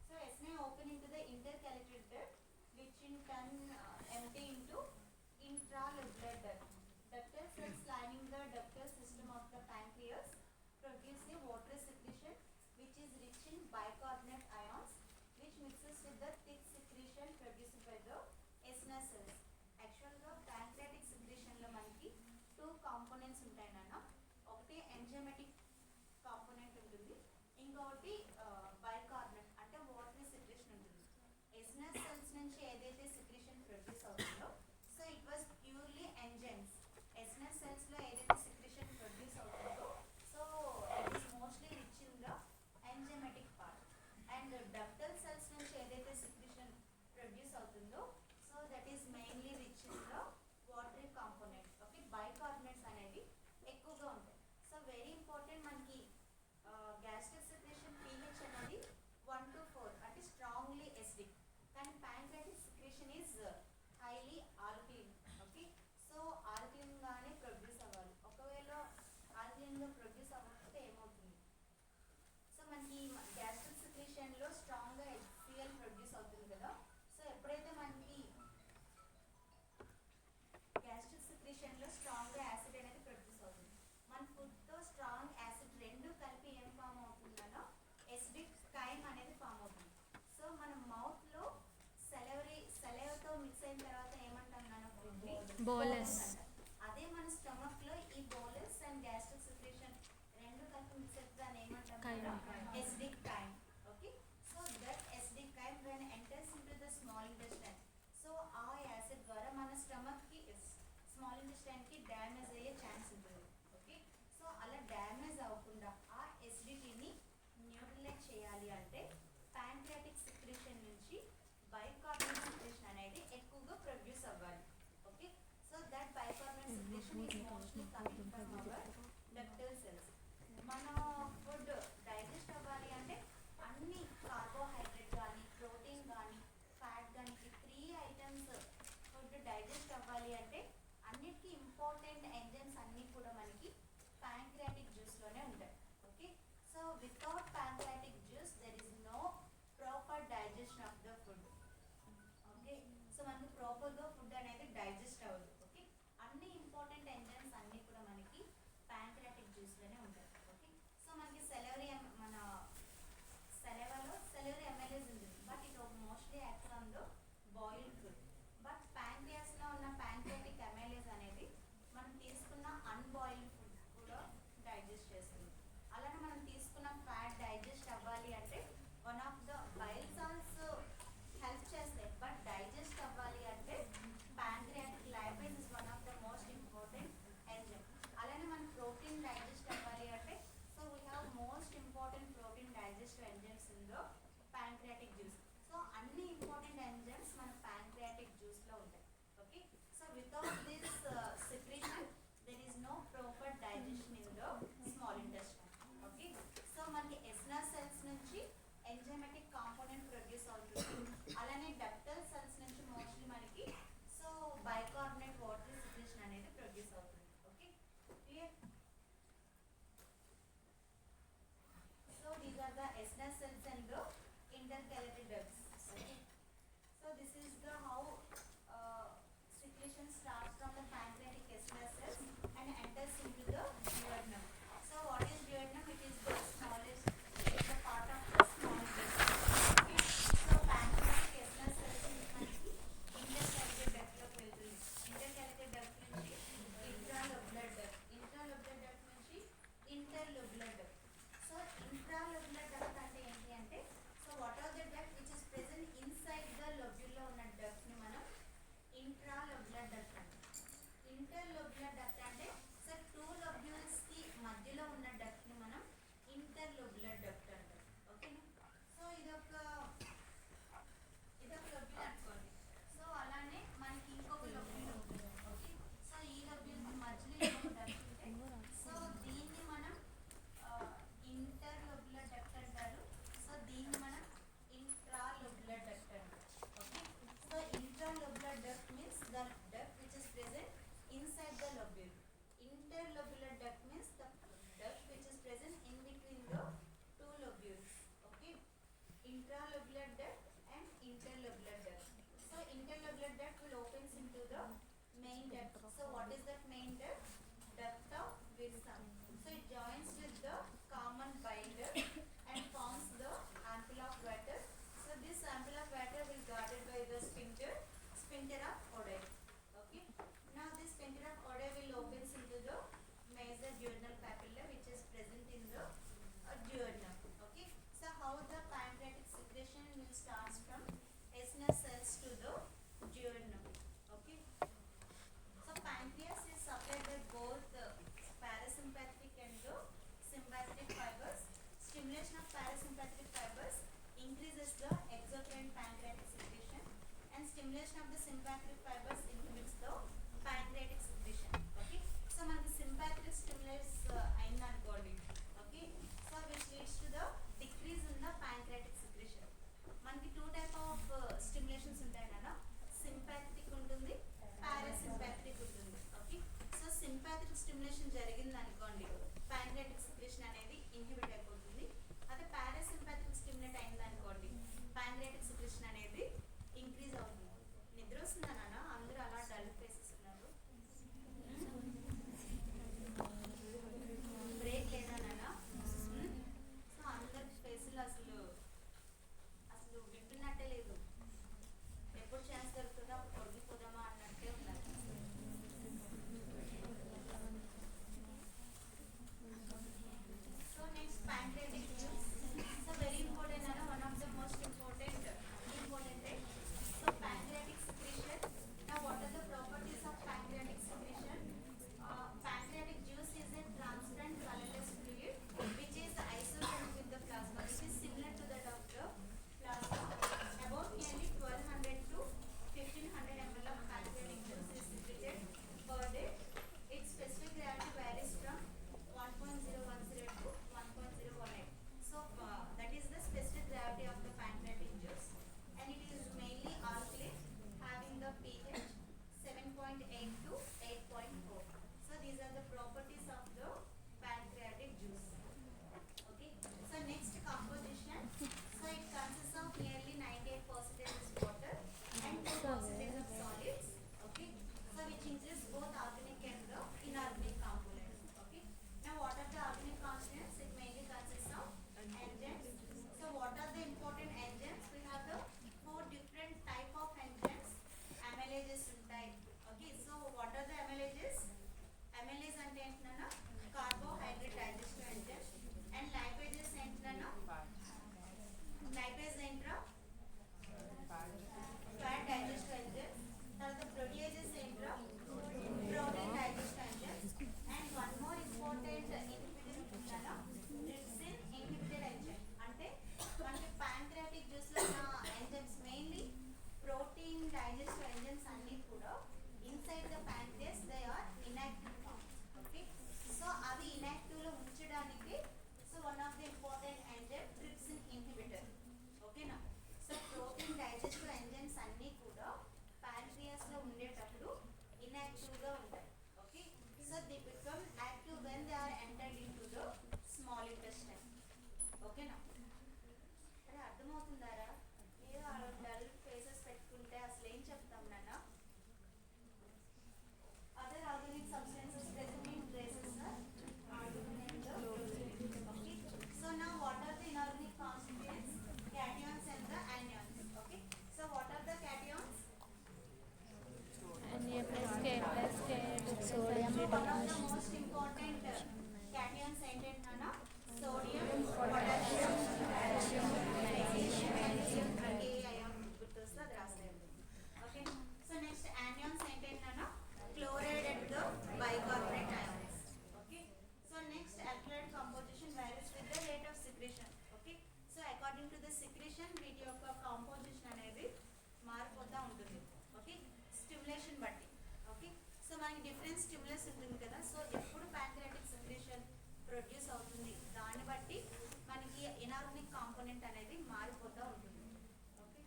So eosinophil open into the intercalated duct which in turn empty into intralobular duct. Ductal cells lining the ductal system of the pancreas produce a watery secretion which is rich in bicarbonate ions which mixes with the thick secretion produced by the eosinophil cells. Actual గా pancreatic secretion లో మనకి two components ఉంటాయి నాన్న. ఒకటి enzymatic component ఉంటుంది, ఇంకొకటి bicarbonate అంటే watery secretion ఉంటుంది. eosinophil cells నుంచి ఏదైతే సెక్రెషన్ ప్రొడ్యూస్ అవుతుందో so it was purely enzymes. eosinophil cells లో ఏదైతే సెక్రెషన్ ప్రొడ్యూస్ అవుతుందో so it is mostly rich in the enzymatic part. And ductal cells నుంచి ఏదైతే సెక్రెషన్ ప్రొడ్యూస్ అవుతుందో so that is mainly rich in the watery component. Okay, bicarbonates అనేవి ఎక్కువగా ఉంటాయి. So very important మనకి గ్యాస్ట్రిక్ సెక్రెషన్ pH అనేది 1 to 4 అంటే strongly acidic, కానీ pancreatic secretion is highly alkaline. Okay, so alkaline గానే ప్రొడ్యూస్ అవ్వాలి. ఒకవేళ ఆల్కలిన్ గా ప్రొడ్యూస్ అవ్వకపోతే ఏమవుతుంది? సో మనకి గ్యాస్ట్రిక్ సెక్రెషన్ లో స్ట్రాంగ్ గా HCl ప్రొడ్యూస్ అవుతుంది కదా. సో ఎప్పుడైతే మనకి గ్యాస్ట్రిక్ సెక్రెషన్ లో స్ట్రాంగ్ గా యాసిడ్ అనేది ప్రొడ్యూస్ అవుతుంది, మన ఫుడ్ తో స్ట్రాంగ్ యాసిడ్ రెండు కలిపి ఏం ఫామ్ అవుతుందనో ఎసిడిక్ కైమ్ అనేది ఫామ్ అవుతుంది. సో మన మౌత్ లో సెలైవాతో మిక్స్ అయిన తర్వాత ఏమంటాం నాన్న? బోలస్. అదే మన స్టమక్ లో ఈ బోలస్ అండ్ గ్యాస్ట్రిక్ సెక్రెషన్ రెండు కలిపి మిక్స్ అయితే దాన్ని ఏమంటాం? Acidic కైమ్. Okay, so that acidic chyme when enters into the small intestine so ఆ యాసిడ్ ద్వారా మన స్టమక్ కి స్మాల్ ఇంటెస్టైన్ కి డ్యామేజ్ అయ్యే ఛాన్స్ ఉంటుంది. ఓకే, సో అలా డ్యామేజ్ అవ్వకుండా ఆ ఎసిడిటీని న్యూట్రలైజ్ చేయాలి అంటే pancreatic secretion నుంచి bicarbonate secretion అనేది ఎక్కువగా ప్రొడ్యూస్ అవ్వాలి. Okay, so that bicarbonate secretion is mostly coming from our ductal cells. మన ఫుడ్ డైజెస్ట్ అవ్వాలి అంటే అన్ని కార్బోహైడ్రేట్ కానీ ప్రోటీన్ కానీ ఫ్యాట్ కానీ ఈ 3 ఐటమ్స్ ఫుడ్ డైజెస్ట్ అవ్వాలి అంటే అన్నిటికీ ఇంపార్టెంట్ ఎంజైమ్స్ అన్నీ కూడా మనకి pancreatic juice లోనే ఉంటాయి. Okay, so without pancreatic juice there is no proper digestion of the food. Okay, so మనకి ప్రాపర్ గా ఫుడ్ అనేది డైజెస్ట్ అవ్వదు. ఓకే, అన్ని ఇంపార్టెంట్ ఎంజైమ్స్ అన్నీ కూడా మనకి pancreatic juice లోనే ఉంటాయి. ఓకే, సో మనకి మన సెలైవాలో salivary amylase ఉంటుంది, but it mostly acts on the boiled food. But pancreas లో ఉన్న pancreatic amylase అనేది మనం తీసుకున్న అన్బాయిల్డ్ ఫుడ్ కూడా డైజెస్ట్ చేస్తుంది. అలానే మనం తీసుకున్న ఫ్యాట్ డైజెస్ట్ అవ్వాలి అంటే one of the bile salts help in the pancreatic juice. So అన్ని important enzymes మన pancreatic juice లో ఉంటాయి. Okay, so without this secretion there is no proper digestion in the small intestine. Okay, so మనకి acinar cells నుంచి enzymatic component produce అవుతుంది. అలానే ductal cells నుంచి mostly మనకి సో బైకార్బోనేట్ వాటర్ సెక్రెషన్ అనేది ప్రొడ్యూస్ అవుతుంది. Okay, clear? So these are the acinar cells and the intercalated ducts. Okay, so this is the how secretion starts from the pancreatic estuary cells and enters into the duodenum. So what is duodenum? It is the smallest, it is the part of the small intestine. Okay, so pancreatic estuary cells is మనకి intercalated duct లోకి వెళ్తుంది. Intercalated duct నుంచి intralobular duct, intralobular duct నుంచి interlobular duct. So intralobular duct అంటే ఏంటి అంటే so what are the duct which is present inside the lobule లో ఉన్న duct ని మనం intralobular duct అంటాం. Interlobular duct అంటే సో టూ lobules కి మధ్యలో ఉన్న duct ని మనం interlobular duct అంటాం. ఓకేనా? సో ఇదొక lobule అనుకోండి. సో అలానే మనకి ఇంకొక lobule ఉంటుంది. ఓకే, సో ఈ lobule కి మధ్యలో ఇంకొక duct ఉంటే సో దీన్ని మనం interlobular duct అంటారు. సో దీన్ని మనం intralobular duct అంటారు. Okay, so intralobular duct means the duct which is present inside the lobule. Interlobular duct means the duct which is present in between the two lobules. Okay, intralobular duct and interlobular duct. So interlobular duct will opens into the main duct. So what is that main duct? Duct of Wirsung. So it joins with the common bile duct and forms the ampulla of Vater. So this ampulla of Vater will guarded by the sphincter of Oddi. Okay, now this sphincter of Oddi will opens into the major duodenal papilla which is present in the duodenum. Okay, so how the pancreatic secretion will start from estuary cells to the duodenum. Okay, so pancreas is supplied by both parasympathetic and the sympathetic fibers. Stimulation of parasympathetic fibers increases the exocrine pancreatic secretion and stimulation of the sympathetic fibers inhibits the pancreatic secretion. Okay, so మనకి sympathetic stimulus అయిందనుకోండి. Okay, so which leads to the decrease in the pancreatic secretion. మనకి two type of stimulations ఉంటాయి కదా, sympathetic ఉంటుంది, parasympathetic ఉంటుంది. Okay, so sympathetic stimulation జరిగింది అనుకోండి pancreatic secretion అనేది ఇన్హిబిట్ అయిపోతుంది. అదే పారాసింపాథెటిక్ స్టిమ్యులేట్ అయింది అనుకోండి pancreatic secretion అనేది ఇంక్రీజ్ అవుతుంది. నిద్ర వస్తుందా నాన్న? అందరూ అలా డల్ ఫేసెస్ ఉన్నారు. బ్రేక్ లేదా నాన్న? సో అందరి ఫేసులు అసలు వింటున్నట్టే లేదు. ఎప్పుడు ఛాన్స్ దొరుకుతుందో అప్పుడు వదిలిపోదామా అన్నట్టే ఉన్నారు. So next pancreatic juice. So very important and one of the most important thing. So pancreatic secretion. Now what are the properties of pancreatic secretion? Pancreatic juice is a transparent colorless fluid which is isotonic with the plasma. It is similar to that of the plasma. About nearly 1200 to 1500 ml of pancreatic juice is secreted per day. Its specific gravity varies from 1.010 to 1.018. So that is the specific gravity of the pancreatic juice, and it is mainly alkaline, having the pH 7.8 to 8.4. So these are the properties of the pancreatic juice. Okay, so next composition. So it consists of nearly 98% is water and 2% of solids. Okay, so which includes both organic and the inorganic components. Okay, now what are the organic components? It mainly consists of enzymes. So what are the important enzymes? We have the four different type of enzymes. Amylases ఉంటాయి. Okay, so what are the amylases? Amylase అంటే ఏంటన్నా carbohydrate digestive enzyme. And lipases ఏంటన్నా lipase ఏంట్రా fat digestive enzyme. తర్వాత proteases ఏంట్రా protein digestive enzyme. And one more important inhibitor ఉంటుందన్నా trypsin inhibited enzyme. అంటే మనకి inactive గా ఉంటాయి. Okay, so they become active when they are entered in to the small intestine. ఓకేనా? అరే అర్థమవుతుందారా? మీరు డల్ ఫేసెస్ పెట్టుకుంటే అసలు ఏం చెప్తాం నాన్న? other organic substances present in traces are arginine and the chlorine. Okay, so now what are the inorganic constituents? Cations and the anions. Okay, so what are the cations? Na plus K Sodium. So one of the most important cations ఏంటంటే నాన్న sodium, potassium, calcium, magnesium, K ion గుర్తొస్తే అది రాసేయండి. Okay, so next anions ఏంటంటే నాన్న chloride and the bicarbonate ions. Okay, so next alkaloid composition varies with the rate of secretion. Okay, so according to the secretion వీటి యొక్క composition అనేది మారిపోతూ ఉంటుంది. Okay, stimulation బట్టి. ఓకే, సో మనకి different stimulus ఉంటుంది కదా, సో ఎప్పుడు ప్యాంక్రియాటిక్ సెక్రేషన్ ప్రొడ్యూస్ అవుతుంది దాన్ని బట్టి మనకి ఇనార్గానిక్ కాంపోనెంట్ అనేది మారిపోతూ ఉంటుంది. Okay,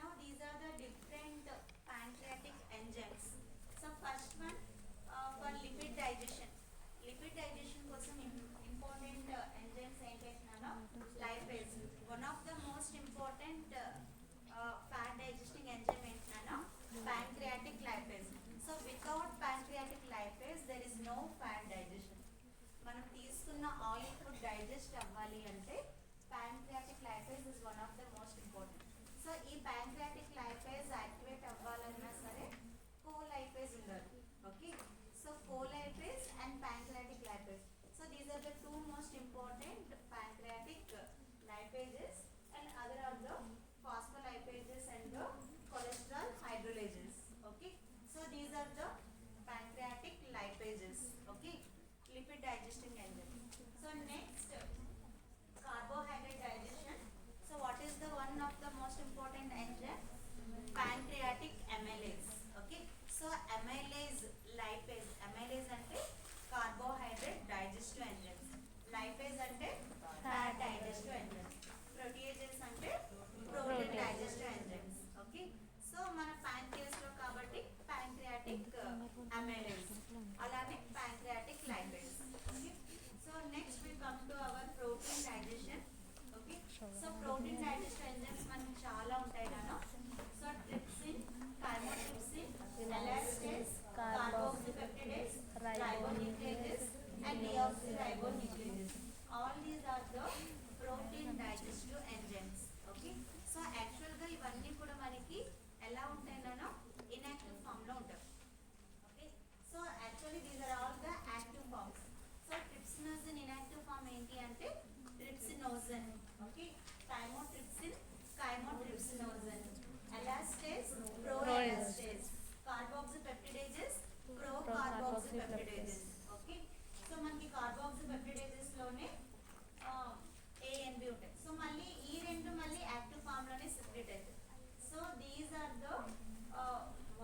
now these are the different pancreatic enzymes. So first one for lipid digestion. Lipid digestion కోసం important enzymes ఏంటంటే నాన్న lipase. One of the most important fat digesting enzyme ఏంటి నాన్న pancreatic lipase. So without pancreatic lipase there is no fat digestion. మనం తీసుకున్న oil food digest అవ్వాలి అంటే pancreatic lipase is one of the most important. So ఈ pancreatic lipase activate అవ్వాలన్నా సరే colipase ఉండాలి. Okay, so colipase and pancreatic lipase. So these are the two most important pancreatic lipases and other are the phospholipases and the cholesterol hydrolases. Okay, so these are the pancreatic lipases. Okay, lipid digesting enzyme. So next carbohydrate digestion. So what is the one of the most important enzyme? Pancreatic amylase. Okay, so amylase lipase. Amylase ante carbohydrate digestive enzymes. Lipase ante fat digestive enzymes. Proteases ante protein digestive enzymes. Okay, so మన pancreas లో కాబట్టి pancreatic amylase అలానే pancreatic lipase. Okay, so next we come to our protein digestion. Okay, so protein digestive enzymes మనకి చాలా ఉంటాయి నాన్న. So trypsin, chymotrypsin, elastase, carboxypeptidase, ribonucleases and deoxyribonucleases. All these are the protein digestive enzymes. Okay, so actual గా ఇవన్నీ కూడా మనకి ఎలా ఉంటాయి నాన్న ఇన్యాక్టివ్ ఫామ్ లో ఉంటాయి. Okay, so actually these are all the active forms. So trypsinogen inactive form ఏంటి అంటే trypsinogen. Okay, chymotrypsin, chymotrypsinogen, elastase, proelastase, carboxypeptidases, procarboxypeptidases. Okay, so మనకి కార్బాక్సిపెప్టిడేజెస్ లోనే ఏ అండ్ బి ఉంటాయి. సో మళ్ళీ ఈ రెండు మళ్ళీ యాక్టివ్ ఫామ్ లోనే సెపరేట్ అవుతాయి. సో దీస్ ఆర్ ద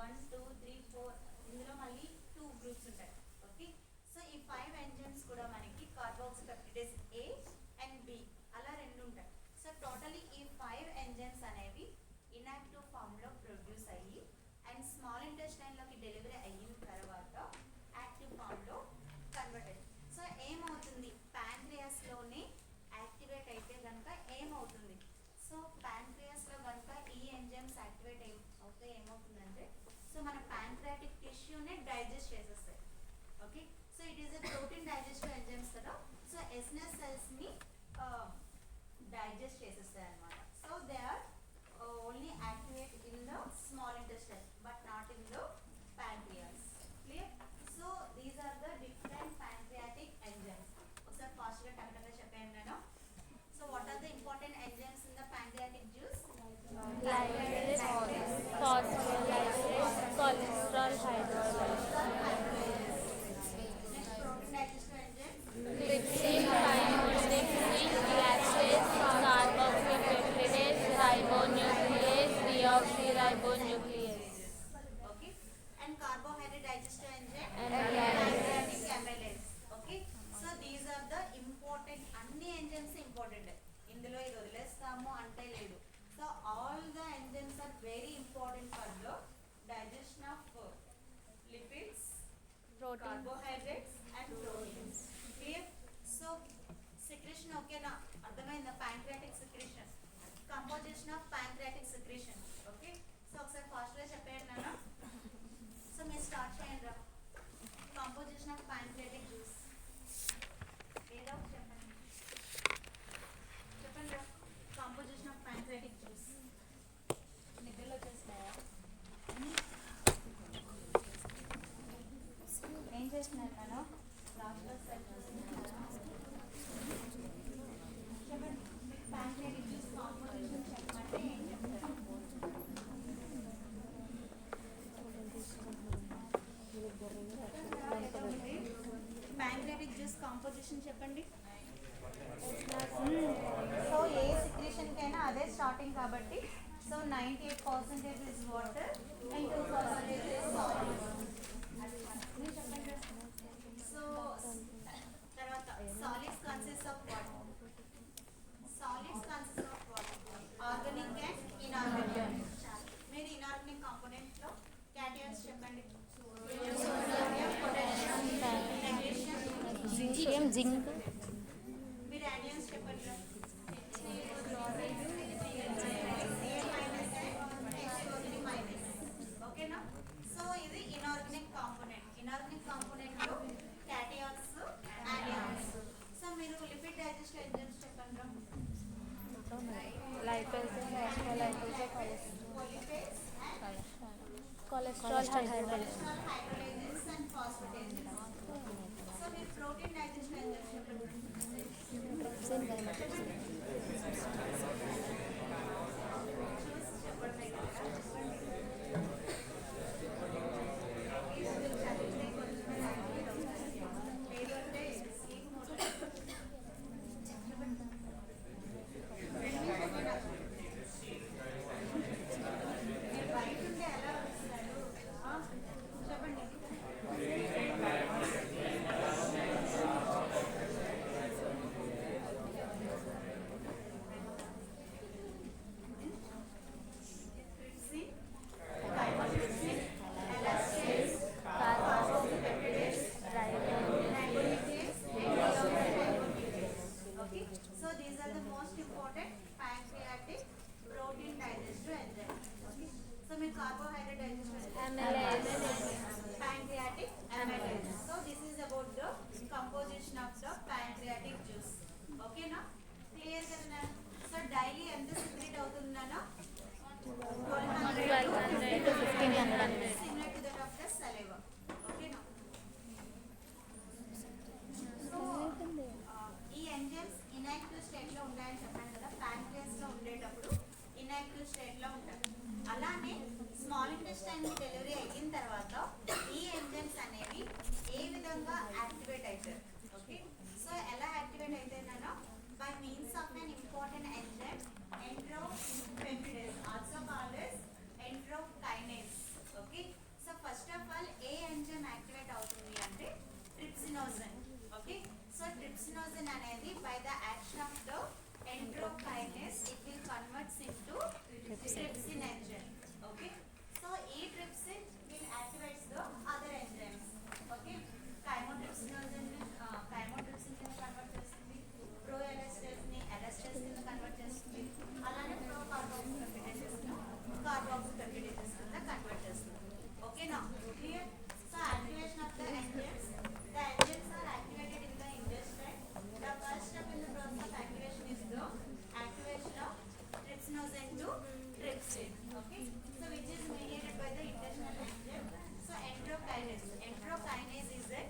1 2 3 4 ఇందులో మళ్ళీ 2 గ్రూప్స్ ఉంటాయి. ఓకే, సో ఈ 5 ఎంజైమ్స్ కూడా మనకి కార్బాక్సిపెప్టిడేస్ ఏ అండ్ బి అలా రెండు ఉంటాయి. సో టోటలీ ఈ 5 ఎంజైమ్స్ అనేవి ఇన్యాక్టివ్ ఫామ్ లో ప్రొడ్యూస్ అయ్యి అండ్ స్మాల్ ఇంటెస్టైన్ లోకి డెలివరీ అయిన తర్వాత యాక్టివ్ ఫామ్ లో కన్వర్ట్ అయ్యింది. సో ఏమవుతుంది ప్యాంక్రియాస్ లోనే యాక్టివేట్ అయితే కనుక ఏమవుతుంది? సో ప్యాంక్రియాస్ లో కనుక ఈ ఎంజైమ్స్ యాక్టివేట్ అవుతే ఏమవుతుందంటే సో మన ప్యాంక్రియాటిక్ టిష్యూనే డైజెస్ట్ చేసేస్తాయి. Okay, so it is a protein digestive enzymes కదా, సో ఎస్ఎన్ఎస్ సెల్స్ ని డైజెస్ట్ చేసేస్తాయి అన్నమాట. So they are only activate in the small intestine but not in the pancreas. Clear? So these are the different pancreatic enzymes. ఒకసారి fast గా టక్కగా చెప్పాను నేను. So what are the important enzymes in the pancreatic juice? lipase, phospholipase, cholesterol hydrolase, Next protein digestive enzymes. trypsin, chymotrypsin, elastase, carboxypeptidase, ribonuclease, deoxyribonuclease. Okay, and carbohydrate digestive enzyme And pancreatic amylase. Okay, so these are the important అన్ని enzymes important. ఇందులో ఇది వదిలేస్తాము అంటే లేదు. So all the enzymes are very important for the digestion of lipids, Protein. carbohydrates and proteins. Clear? So secretion ఓకేనా, అర్థమైందా? pancreatic secretion, composition of pancreatic secretion. Okay, so ఒకసారి fast గా చెప్పేయండి నాన్న. సో మీరు స్టార్ట్ చేయండి రా. composition of pancreatic juice ఏదో ఒకటి చెప్పండి. చెప్పండి రా. composition of pancreatic juice. నిద్రలో వచ్చేసినాయా? ఏం చేస్తున్నారు నాన్న? లాస్ట్లో సెట్ చూస్తున్నారా? చెప్పండి. pancreatic juice composition చెప్పమంటే ఏం చెప్తారు? pancreatic juice composition చెప్పండి. సో ఏ secretion కైనా అదే స్టార్టింగ్ కాబట్టి so 98% is water and 2% is solid. చెప్పండి. సో తర్వాత solids consist of what? Solids consist of what? Organic and inorganic. మీరు inorganic component లో cations చెప్పండి. Sodium, potassium, magnesium, zinc. మీరు anions చెప్పండి. ఓకేనా? సో ఇది ఇనార్గానిక్ కాంపోనెంట్. ఇనార్గానిక్ కాంపోనెంట్ లో cations, anions. సో మీరు లిపిడ్ డైజెస్టివ్ ఎంజైమ్స్ చెప్పండి. Lipase, Polyphase and cholesterol, hydrolyse. hydrolysis and phosphatases. So మీరు ప్రోటీన్ డైజెస్టివ్ ఎంజైమ్స్ చెప్పండి. Okay, so these are the most important pancreatic protein digestive enzymes. Okay, so my carbohydrate digestive pancreatic amylase. So this is about the composition of the pancreatic juice. Okay, na? Clear kada? So daily ఎంత secrete అవుతుందనా? 1200 to 1500. Similar to that of the saliva. Okay, na? So ఈ enzymes inactive state లో ఉంటాయని చెప్పాను కదా. Pancreas లో ఉండేటప్పుడు inactive state లో ఉంటాయి. అలానే స్మాల్ ఇంటెస్టైన్ కి డెలివరీ అయిన తర్వాత ఈ ఎంజైమ్స్ అనేవి ఏ విధంగా యాక్టివేట్ అవుతాయి? ఓకే, సో ఎలా యాక్టివేట్ అవుతాయన్నా by means of an important enzyme enteropeptidase, also called as enterokinase. Okay, so first of all ఏ ఎంజైమ్ యాక్టివేట్ అవుతుంది అంటే ట్రిప్సినోజన్. ఓకే, సో ట్రిప్సినోజన్ అనేది by the action of the enterokinase it will converts into trypsin enzyme. Okay, so ఈ trypsin will activate the other enzymes. Okay, chymotrypsinogen chymotrypsin ని convert చేస్తుంది, proelastase ని elastase కింద convert చేస్తుంది, అలానే procarboxypeptidases ను carboxypeptidases కింద కన్వర్ట్ చేస్తుంది. Okay, now clear? So activation of the enzymes are activated in the intestine. The first step in the process of activation is the activation of trypsinogen to trypsin. Okay, so which is mediated by the intestinal enzyme. So enterokinase is an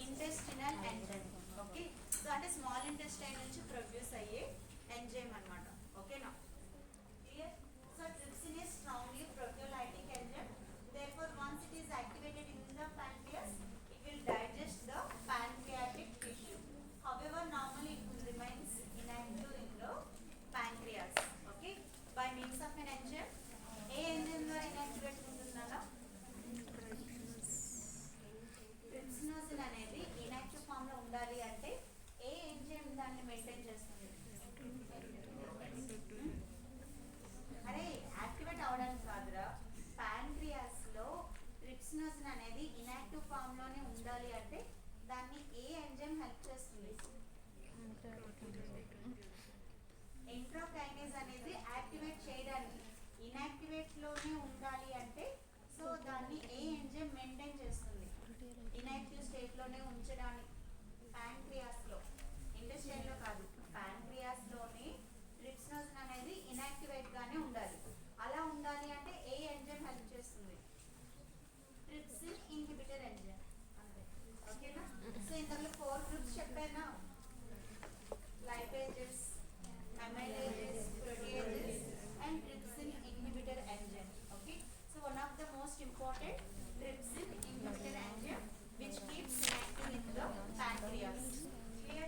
intestinal enzyme. Okay, so అంటే small intestine నుంచి produce అయ్యే enzyme అన్నమాట. ఓకేనా? Clear? So trypsin is strongly proteolytic enzyme. Therefore, once it is activated in the pancreas, it will digest the pancreatic tissue. However, normally it remains inactive in the pancreas. Okay, by means of an enzyme. A enzyme ద్వారా inactivate ఉంటుందన్నా? Trypsinogen అనేది inactive form లో ఉండాలి అంటే ఏ enzyme దాన్ని maintain చేస్తుంది? అరే activate అవడానికి కాదురా, పాన్క్రియాస్ లో ఇనాక్టివేట్ లోనే ఉండాలి అంటే సో దాన్ని ఏ ఎంజైమ్ మెయింటైన్ చేస్తుంది ఇనాక్టివ్ స్టేట్ లోనే ఉంచడానికి ప్యాంక్రియాస్ లో ఇంటెస్టైన్ లో కాదు ప్యాంక్రియాస్ లోనే ట్రిప్సినోసిన్ అనేది ఇనాక్టివేట్ గానే ఉండాలి అలా ఉండాలి అంటే ఏ ఎంజైమ్ హెల్ప్ చేస్తుంది ట్రిప్సిన్ ఇన్హిబిటర్ ఎంజైమ్ ఓకేనా సో ఇందులో 4 గ్రూప్స్ చెప్పానా lipases, amylases, proteases and trypsin inhibitor enzyme. Okay, so one of the most important trypsin inhibitor enzyme which keeps reacting in the pancreas. Clear?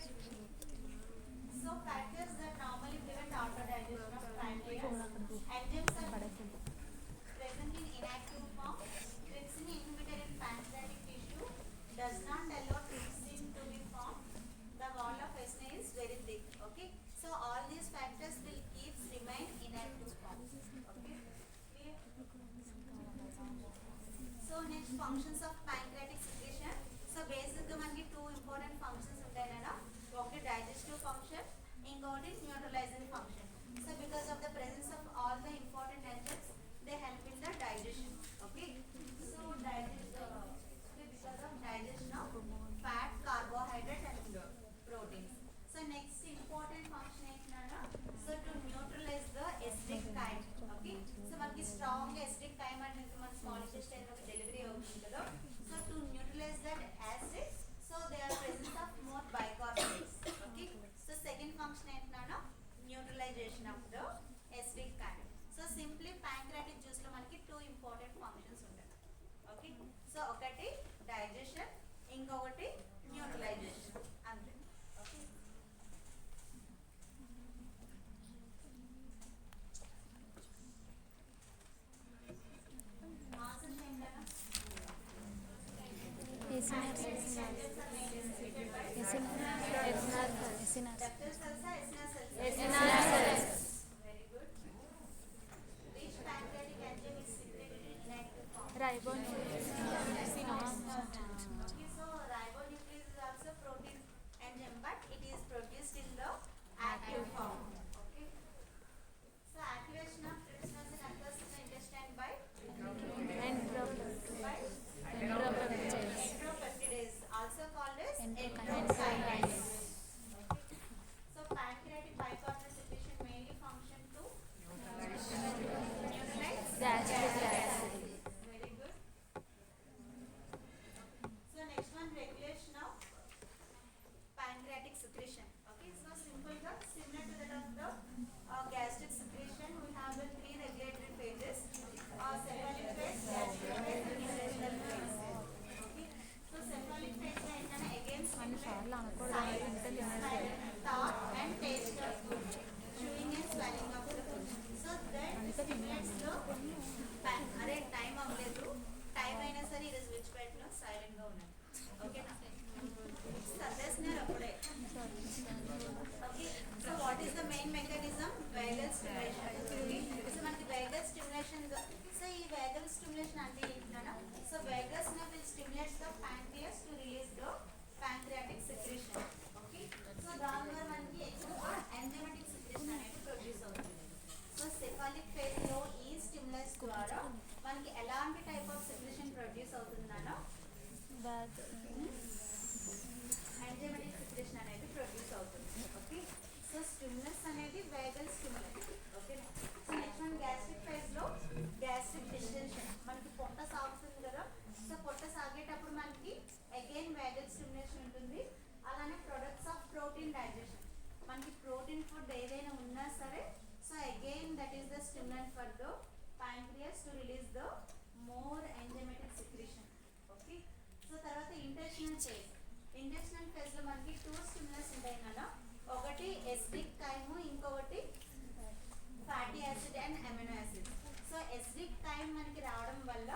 So factors that normally prevent auto digestion of pancreas enzymes are present in inactive form. Trypsin inhibitor in pancreatic tissue does not allow trypsin to be formed. The wall of Esne is very thick. Okay, so all these factors will keep remain inactive form. Okay, clear? So next functions of pancreatic secretion. So basically మనకి two important functions ఉంటాయి కదా ఒకటి digestive function ఇంకొకటి neutralizing function. So because of the presence of all the important enzymes they help in the digestion. Okay, so because of digestion of fat, carbohydrate and proteins. So next important function ఏంటంటే so to neutralize the acidic chyme. Okay, so మనకి strong acidic chyme అనేది మన small intestine లో delivery అవుతుంది కదా so to neutralize that acid so they are presence of more bicarbonates. Okay, so second function ఏంటంటే neutralization of the acidic chyme. So simply pancreatic juice లో మనకి two important functions ఉంటాయి. Okay, so ఒకటి digestion ఇంకొకటి neutralization అంతే. Okay, answer ఏంటన్నా very good. Which pancreatic enzyme is secreted in inactive form? Ribonuclease. Okay, so ribonuclease is also protein enzyme, but it is produced in the active form. Okay, so activation of trypsinosin occurs in the intestine by entropeptidase, also called as enterokinase. Okay, so pancreatic bicornuate secretion mainly function to neutralize gastric acid. Very good. So next one, regulation of pancreatic secretion. Okay, so simple గా similar to that of the gastric secretion, we have the three regulatory phases: cephalic phase, gastric phase, and intestinal phase. Okay, so cephalic phase లో ఏంటంటే again thought and taste of food, chewing and swallowing of the food. So that stimulates the అరే time అవ్వలేదు time అయినా సరే ఈరోజు విడిచిపెట్టిన silent గా ఉన్నాను ఓకేనా సర్దేస్తున్నారు అప్పుడే okay so what is the main mechanism vagal stimulation so మనకి వేగల్ స్టిమ్యులేషన్ సో ఈ వేగల్ స్టిమ్యులేషన్ అంటే ఏంటన్నా so vagus will stimulates the pancreas to release the pancreatic secretion okay so దాని ద్వారా మనకి ఎక్కువ ఎంజైమాటిక్ సెక్రెషన్ అనేది ప్రొడ్యూస్ అవుతుంది సో సెఫాలిక్ ఫేజ్ లో ఈ స్టిమ్యులస్ ద్వారా మనకి ఎలాంటి టైప్ ఆఫ్ సెక్రెషన్ ప్రొడ్యూస్ అవుతుందనో ఎంజైమాటిక్ సెక్రెషన్ అనేది ప్రొడ్యూస్ అవుతుంది ఓకే సో స్టిమ్యులస్ అనేది వేగల్ స్టిమ్యులస్ ఓకేనా so next one gastric phase లో గ్యాస్ట్రిక్ డిస్టెన్షన్ మనకి పొట్ట సాగుతుంది కదా సో పొట్ట సాగేటప్పుడు మనకి అగైన్ వేగల్ స్టిమ్యులేషన్ ఉంటుంది అలానే ప్రొడక్ట్స్ ఆఫ్ ప్రోటీన్ డైజెషన్ మనకి ప్రోటీన్ ఫుడ్ ఏదైనా ఉన్నా సరే so again that is the stimulant for the pancreas to release the more enzymatic secretion. Okay, so తర్వాత intestinal phase. Intestinal phase లో మనకి టూ స్టిమ్యులస్ ఉంటాయి కదా ఒకటి ఎసిడిక్ కైమ్ ఇంకొకటి fatty acid and amino acid so acidic కైమ్ మనకి రావడం వల్ల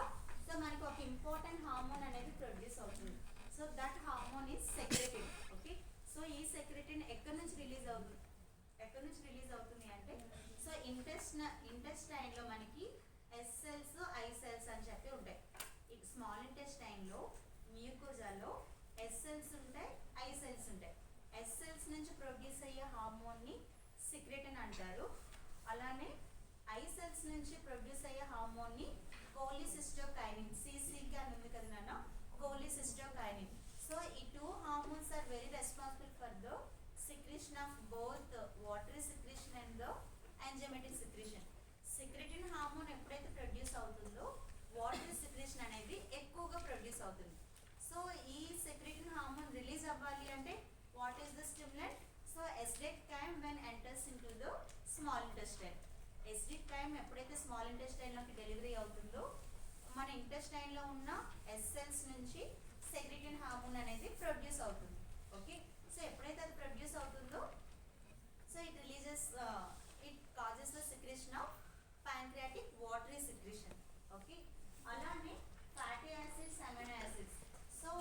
సో మనకి ఒక ఇంపార్టెంట్ హార్మోన్ అనేది ప్రొడ్యూస్ అవుతుంది so that hormone is secretin okay so ఈ సెక్రెటిన్ ఎక్కడి నుంచి రిలీజ్ అవుతుంది అంటే సో ఇంటెస్టైన్ లో మనకి ఎస్ సెల్స్ ఐ సెల్స్ అని చెప్పి ఉంటాయి స్మాల్ ఇంటెస్టైన్ లో మ్యూకోజాలో ఎస్ సెల్స్ ఉంటాయి ఐ సెల్స్ ఉంటాయి ఎస్ సెల్స్ నుంచి ప్రొడ్యూస్ అయ్యే హార్మోన్ ని సెక్రెటిన్ అంటారు అలానే ఐ సెల్స్ నుంచి ప్రొడ్యూస్ అయ్యే హార్మోన్ని కోలిసిస్టోకైనిన్, సిసికి అని ఉంది కదా నాన్న, కోలిసిస్టోకైనిన్. సో ఈ two hormones are very responsible for the secretion of both watery secretion and the enzymatic secretion. Secretin hormone ఎప్పుడైతే ప్రొడ్యూస్ అవుతుందో వాటరీ సెక్రెషన్ అనేది ఎక్కువగా ప్రొడ్యూస్ అవుతుంది. సో ఈ సెక్రెటిన్ హార్మోన్ రిలీజ్ అవ్వాలి అంటే what is the stimulant? So acidic chyme when enters into the small intestine. Acidic chyme ఎప్పుడైతే small ఇంటెస్టైన్లోకి డెలివరీ అవుతుందో మన ఇంటెస్టైన్లో ఉన్న ఎస్ సెల్స్ నుంచి సెక్రెటిన్ హార్మోన్ అనేది ప్రొడ్యూస్ అవుతుంది. ఓకే, సో ఎప్పుడైతే అది ప్రొడ్యూస్ అవుతుందో so it releases it causes the secretion of pancreatic watery secretion. Okay, అలానే fatty acids, amino acids. So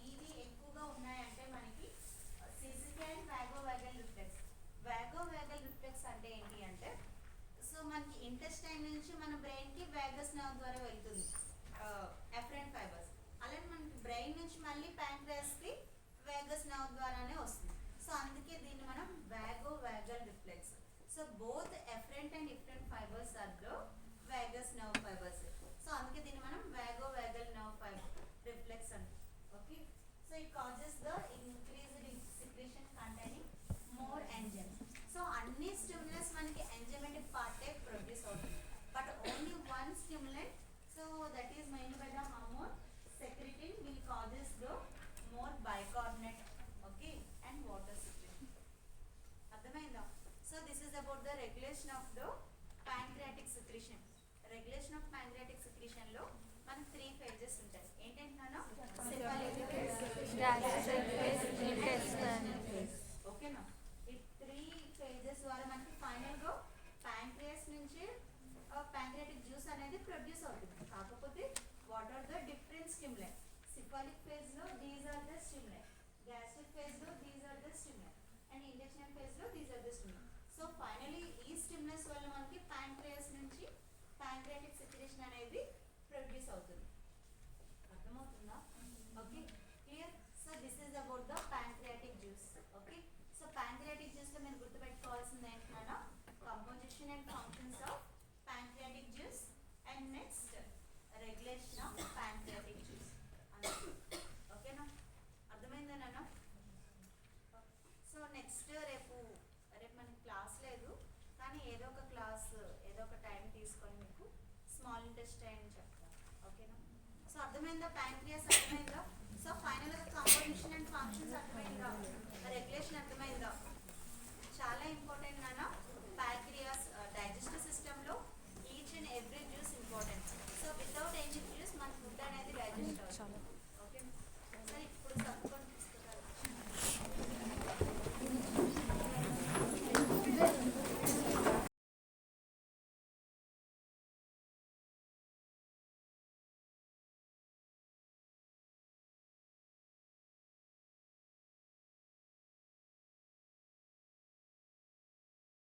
ఇవి ఎక్కువగా ఉన్నాయంటే మనకి సిసికి and vagovagal reflex. Vagovagal reflex అంటే ఏంటి అంటే సో మనకి ఇంటెస్టైన్ నుంచి మన బ్రెయిన్కి వాగస్ నర్వ్ ద్వారా వెళ్తుంది ఎఫరెంట్ ఫైబర్స్. అలానే మనకి బ్రెయిన్ నుంచి మళ్ళీ ప్యాంక్రియాస్కి వాగస్ నర్వ్ ద్వారానే వస్తుంది. సో అందుకే దీన్ని మనం vagovagal reflex. So both efferent and afferent fibres are the vagus nerve fibres. So అందుకే దీన్ని మనం వాగోవాగల్ నర్వ్ ఫైబర్ రిఫ్లెక్స్ అంటాం. Okay, so it causes the increased secretion containing more enzymes. So అన్ని స్టిమ్యులస్ మనకి enzymatic పార్టే produce అవుతుంది, but only one stimulant, so that is main by the hormone secretin will causes the more bicarbonate, okay, and water secretion. అర్థమైందా? So this is about the regulation of the pancreatic secretion. Regulation of pancreatic secretion లో మనకి 3 phases ఉంటాయి. ఏంటంటున్నాను? Cephalic phase, gastric phase, intestinal phase. ఓకేనా? ఈ 3 phases ద్వారా మనకి final గా ప్యాంక్రియాస్ నుంచి ప్యాంక్రియాటిక్ జ్యూస్ అనేది ప్రొడ్యూస్ అవుతుంది. కాకపోతే what are the different stimuli? Cephalic phase lo these are the stimuli, gastric phase lo these are the stimuli, and intestinal phase lo these are the stimuli. So finally ee stimulus valla manaki pancreas nunchi pancreatic secretion anedi produce avutundi. అర్థమవుతుందా? Okay, clear? So this is about the pancreatic juice. Okay, so pancreatic juice లో మీరు గుర్తుపెట్టుకోవాల్సింది ఏంటన్నా composition and functions of pancreatic juice and next regulation of pancreatic juice. ఓకేనా? అర్థమైందా నాన్న? So next రేపు మనకి క్లాస్ లేదు, కానీ ఏదో ఒక క్లాస్ ఏదో ఒక టైం తీసుకొని మీకు స్మాల్ ఇంటెస్టైన్ చెప్తాను. ఓకేనా? సో అర్థమైందా? ప్యాంక్రియాస్ అర్థమైందా? సో ఫైనల్గా కంపోజిషన్ అండ్ ఫంక్షన్స్ అర్థమైందా? రెగ్యులేషన్ అర్థమైందా? చాలా ఇంపార్టెంట్ నాన్న.